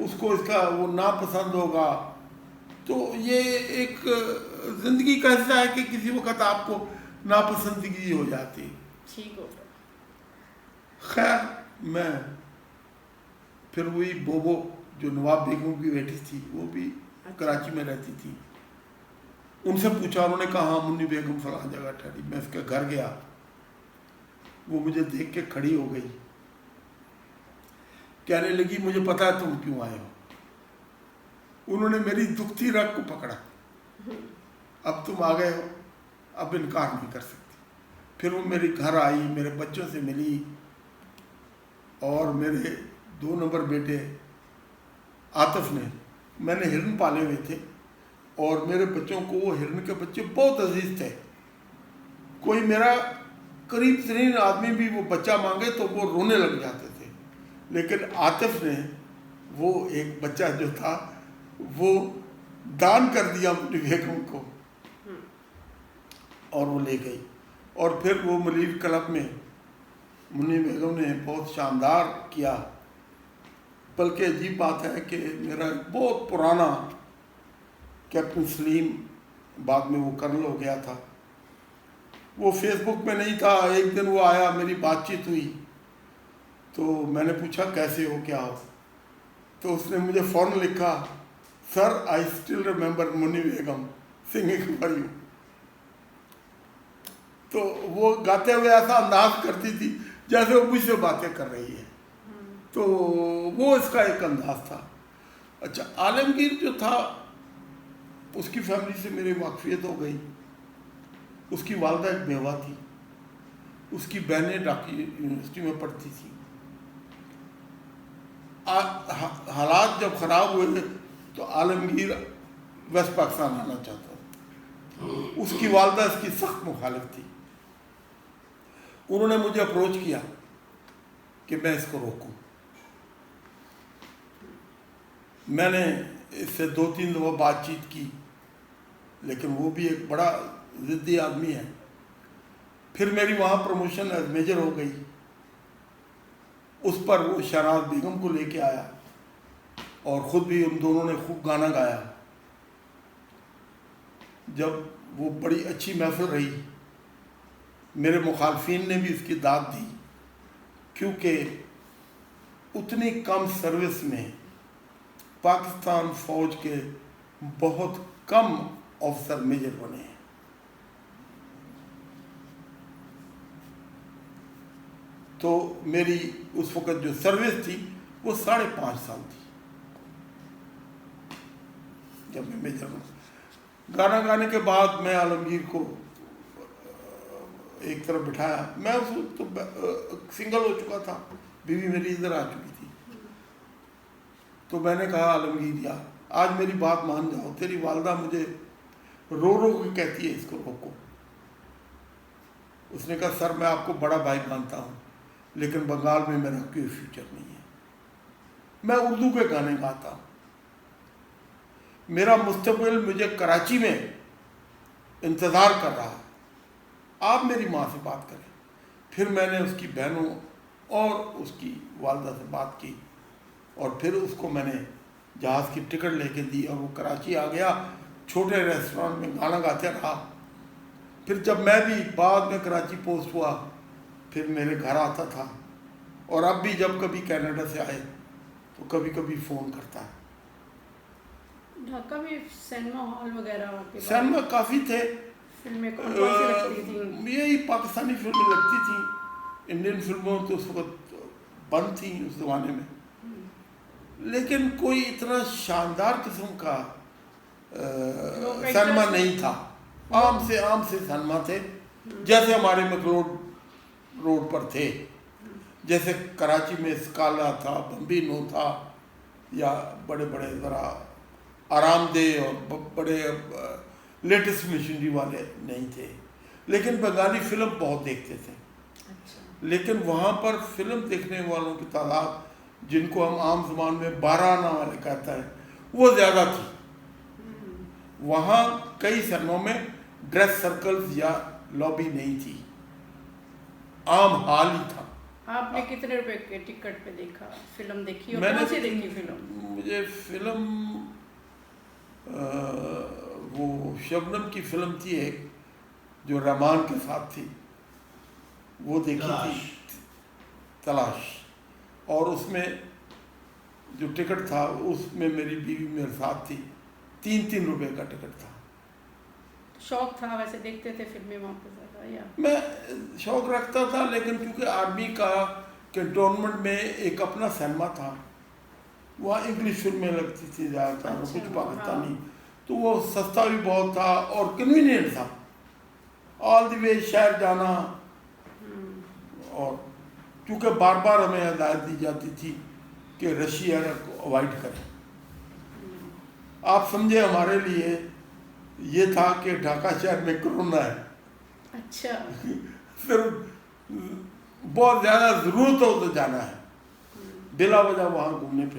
उसको इसका वो नापसंद होगा, तो ये एक जिंदगी का हिस्सा है कि किसी वक्त आपको नापसंदगी हो जाती। ठीक हो गया। खैर मैं फिर वही बोबो जो नवाब बेगम की बेटी थी, वो भी कराची में रहती थी, उनसे पूछा, उन्होंने कहा हाँ मुन्नी बेगम फलां जगह ठहरी। मैं उसके घर गया, वो मुझे देख के खड़ी हो गई, कहने लगी मुझे पता है तुम क्यों आए हो। उन्होंने मेरी दुखती रग को पकड़ा, अब तुम आ गए हो, अब इनकार नहीं कर सकती। फिर वो मेरे घर आई, मेरे बच्चों से मिली, और मेरे 2 नंबर बेटे आतिफ ने, मैंने हिरन पाले हुए थे और मेरे बच्चों को वो हिरन के बच्चे बहुत अजीज थे। कोई मेरा करीब तरीन आदमी भी वो बच्चा मांगे तो वो रोने लग जाते थे, लेकिन आतिफ ने वो एक बच्चा जो था वो दान कर दिया मुन्नी बेगम को और वो ले गई। और फिर वो मलीर क्लब में मुन्नी बेगम ने बहुत शानदार किया। बल्कि अजीब बात है कि मेरा बहुत पुराना कैप्टन सलीम, बाद में वो कर्नल हो गया था, वो फेसबुक में नहीं था। एक दिन वो आया, मेरी बातचीत हुई, तो मैंने पूछा कैसे हो, क्या हो, तो उसने मुझे फ़ौरन लिखा, sir I still remember Munni Begum singing for you. तो वो गाते हुए ऐसा अंदाज करती थी जैसे वो मुझसे बातें कर रही है, तो वो इसका एक अंदाज था। अच्छा, आलमगीर जो था उसकी फैमिली से मेरी वाकफियत हो गई। उसकी वालदा एक बेवा थी, उसकी बहनें ढाका यूनिवर्सिटी में पढ़ती थी। हालात जब ख़राब हुए तो आलमगीर वेस्ट पाकिस्तान आना चाहता था, उसकी वालदा इसकी सख्त मुखालिफ थी। उन्होंने मुझे अप्रोच किया कि मैं इसको रोकूं। मैंने इससे 2-3 दफ़ा बातचीत की, लेकिन वो भी एक बड़ा ज़िद्दी आदमी है। फिर मेरी वहाँ प्रमोशन एज मेजर हो गई, उस पर वो शहनाज बेगम को लेके आया और ख़ुद भी उन दोनों ने खूब गाना गाया। जब वो बड़ी अच्छी महफिल रही, मेरे मुखालफिन ने भी इसकी दाद दी, क्योंकि उतनी कम सर्विस में पाकिस्तान फ़ौज के बहुत कम ऑफिसर मेजर बने हैं। तो मेरी उस वक़्त जो सर्विस थी वो 5.5 साल थी जब मैं मेजर बना। गाना गाने के बाद मैं आलमगीर को एक तरफ बिठाया। मैं उस वक्त तो सिंगल हो चुका था, बीवी मेरी इधर आ चुकी थी। तो मैंने कहा आलमगीर यार, आज मेरी बात मान जाओ, तेरी वालदा मुझे रो रो के कहती है इसको रोको। उसने कहा सर मैं आपको बड़ा भाई मानता हूँ, लेकिन बंगाल में मेरा कोई फ्यूचर नहीं है। मैं उर्दू के गाने गाता हूँ, मेरा मुस्तकबिल मुझे कराची में इंतज़ार कर रहा है, आप मेरी माँ से बात करें। फिर मैंने उसकी बहनों और उसकी वालदा से बात की और फिर उसको मैंने जहाज़ की टिकट लेके दी और वो कराची आ गया। छोटे रेस्टोरेंट में गाना गाते रहा। फिर जब मैं भी बाद में कराची पोस्ट हुआ, फिर मेरे घर आता था और अब भी जब कभी कनाडा से आए तो कभी कभी फ़ोन करता है। ढाका में सिनेमा हॉल वगैरह के सिनेमा काफ़ी थे। फिल्में कौन कौन सी लगती थी? यही पाकिस्तानी फिल्में लगती थी। इंडियन फिल्मों तो उस वक्त बंद थी उस ज़माने में, लेकिन कोई इतना शानदार किस्म का सिनेमा नहीं था। आम से सिनेमा थे, जैसे हमारे मैकलोड रोड पर थे, जैसे कराची में स्काला था, बम्बिनो था, या बड़े बड़े ज़रा आरामदेह और बड़े लेटेस्ट मशीनरी वाले नहीं थे। लेकिन बंगाली फ़िल्म बहुत देखते थे। अच्छा। लेकिन वहाँ पर फिल्म देखने वालों की तादाद, जिनको हम आम ज़बान में 12 आना वाले कहते हैं, वो ज़्यादा थी। वहाँ कई सिनेमाओं में ड्रेस सर्कल्स या लॉबी नहीं थी, आम हाल ही था। आपने कितने रुपए के टिकट पे देखा, फिल्म देखी और मैंने कौन सी देखी फिल्म? मुझे फिल्म वो शबनम की फिल्म थी एक, जो रहमान के साथ थी, वो देखी थी, तलाश। और उसमें जो टिकट था उसमें मेरी बीवी मेरे साथ थी। 3-3 रुपए का टिकट था। शौक था वैसे, देखते थे फिल्में वहाँ पे ज़्यादा या? मैं शौक रखता था, लेकिन क्योंकि आर्मी का कैंटोनमेंट में एक अपना सिनेमा था, वहाँ इंग्लिश फिल्में लगती थी ज़्यादातर। अच्छा, कुछ पाकिस्तानी। तो वो सस्ता भी बहुत था और कन्वीनियंट था, ऑल द वे शहर जाना। और क्योंकि बार बार हमें हिदायत दी जाती थी कि रशिया को अवॉइड करें। आप समझे, हमारे लिए ये था कि ढाका शहर में कोरोना है। अच्छा। फिर बहुत ज़्यादा ज़रूरत हो तो जाना है, बिला वजह वहाँ घूमने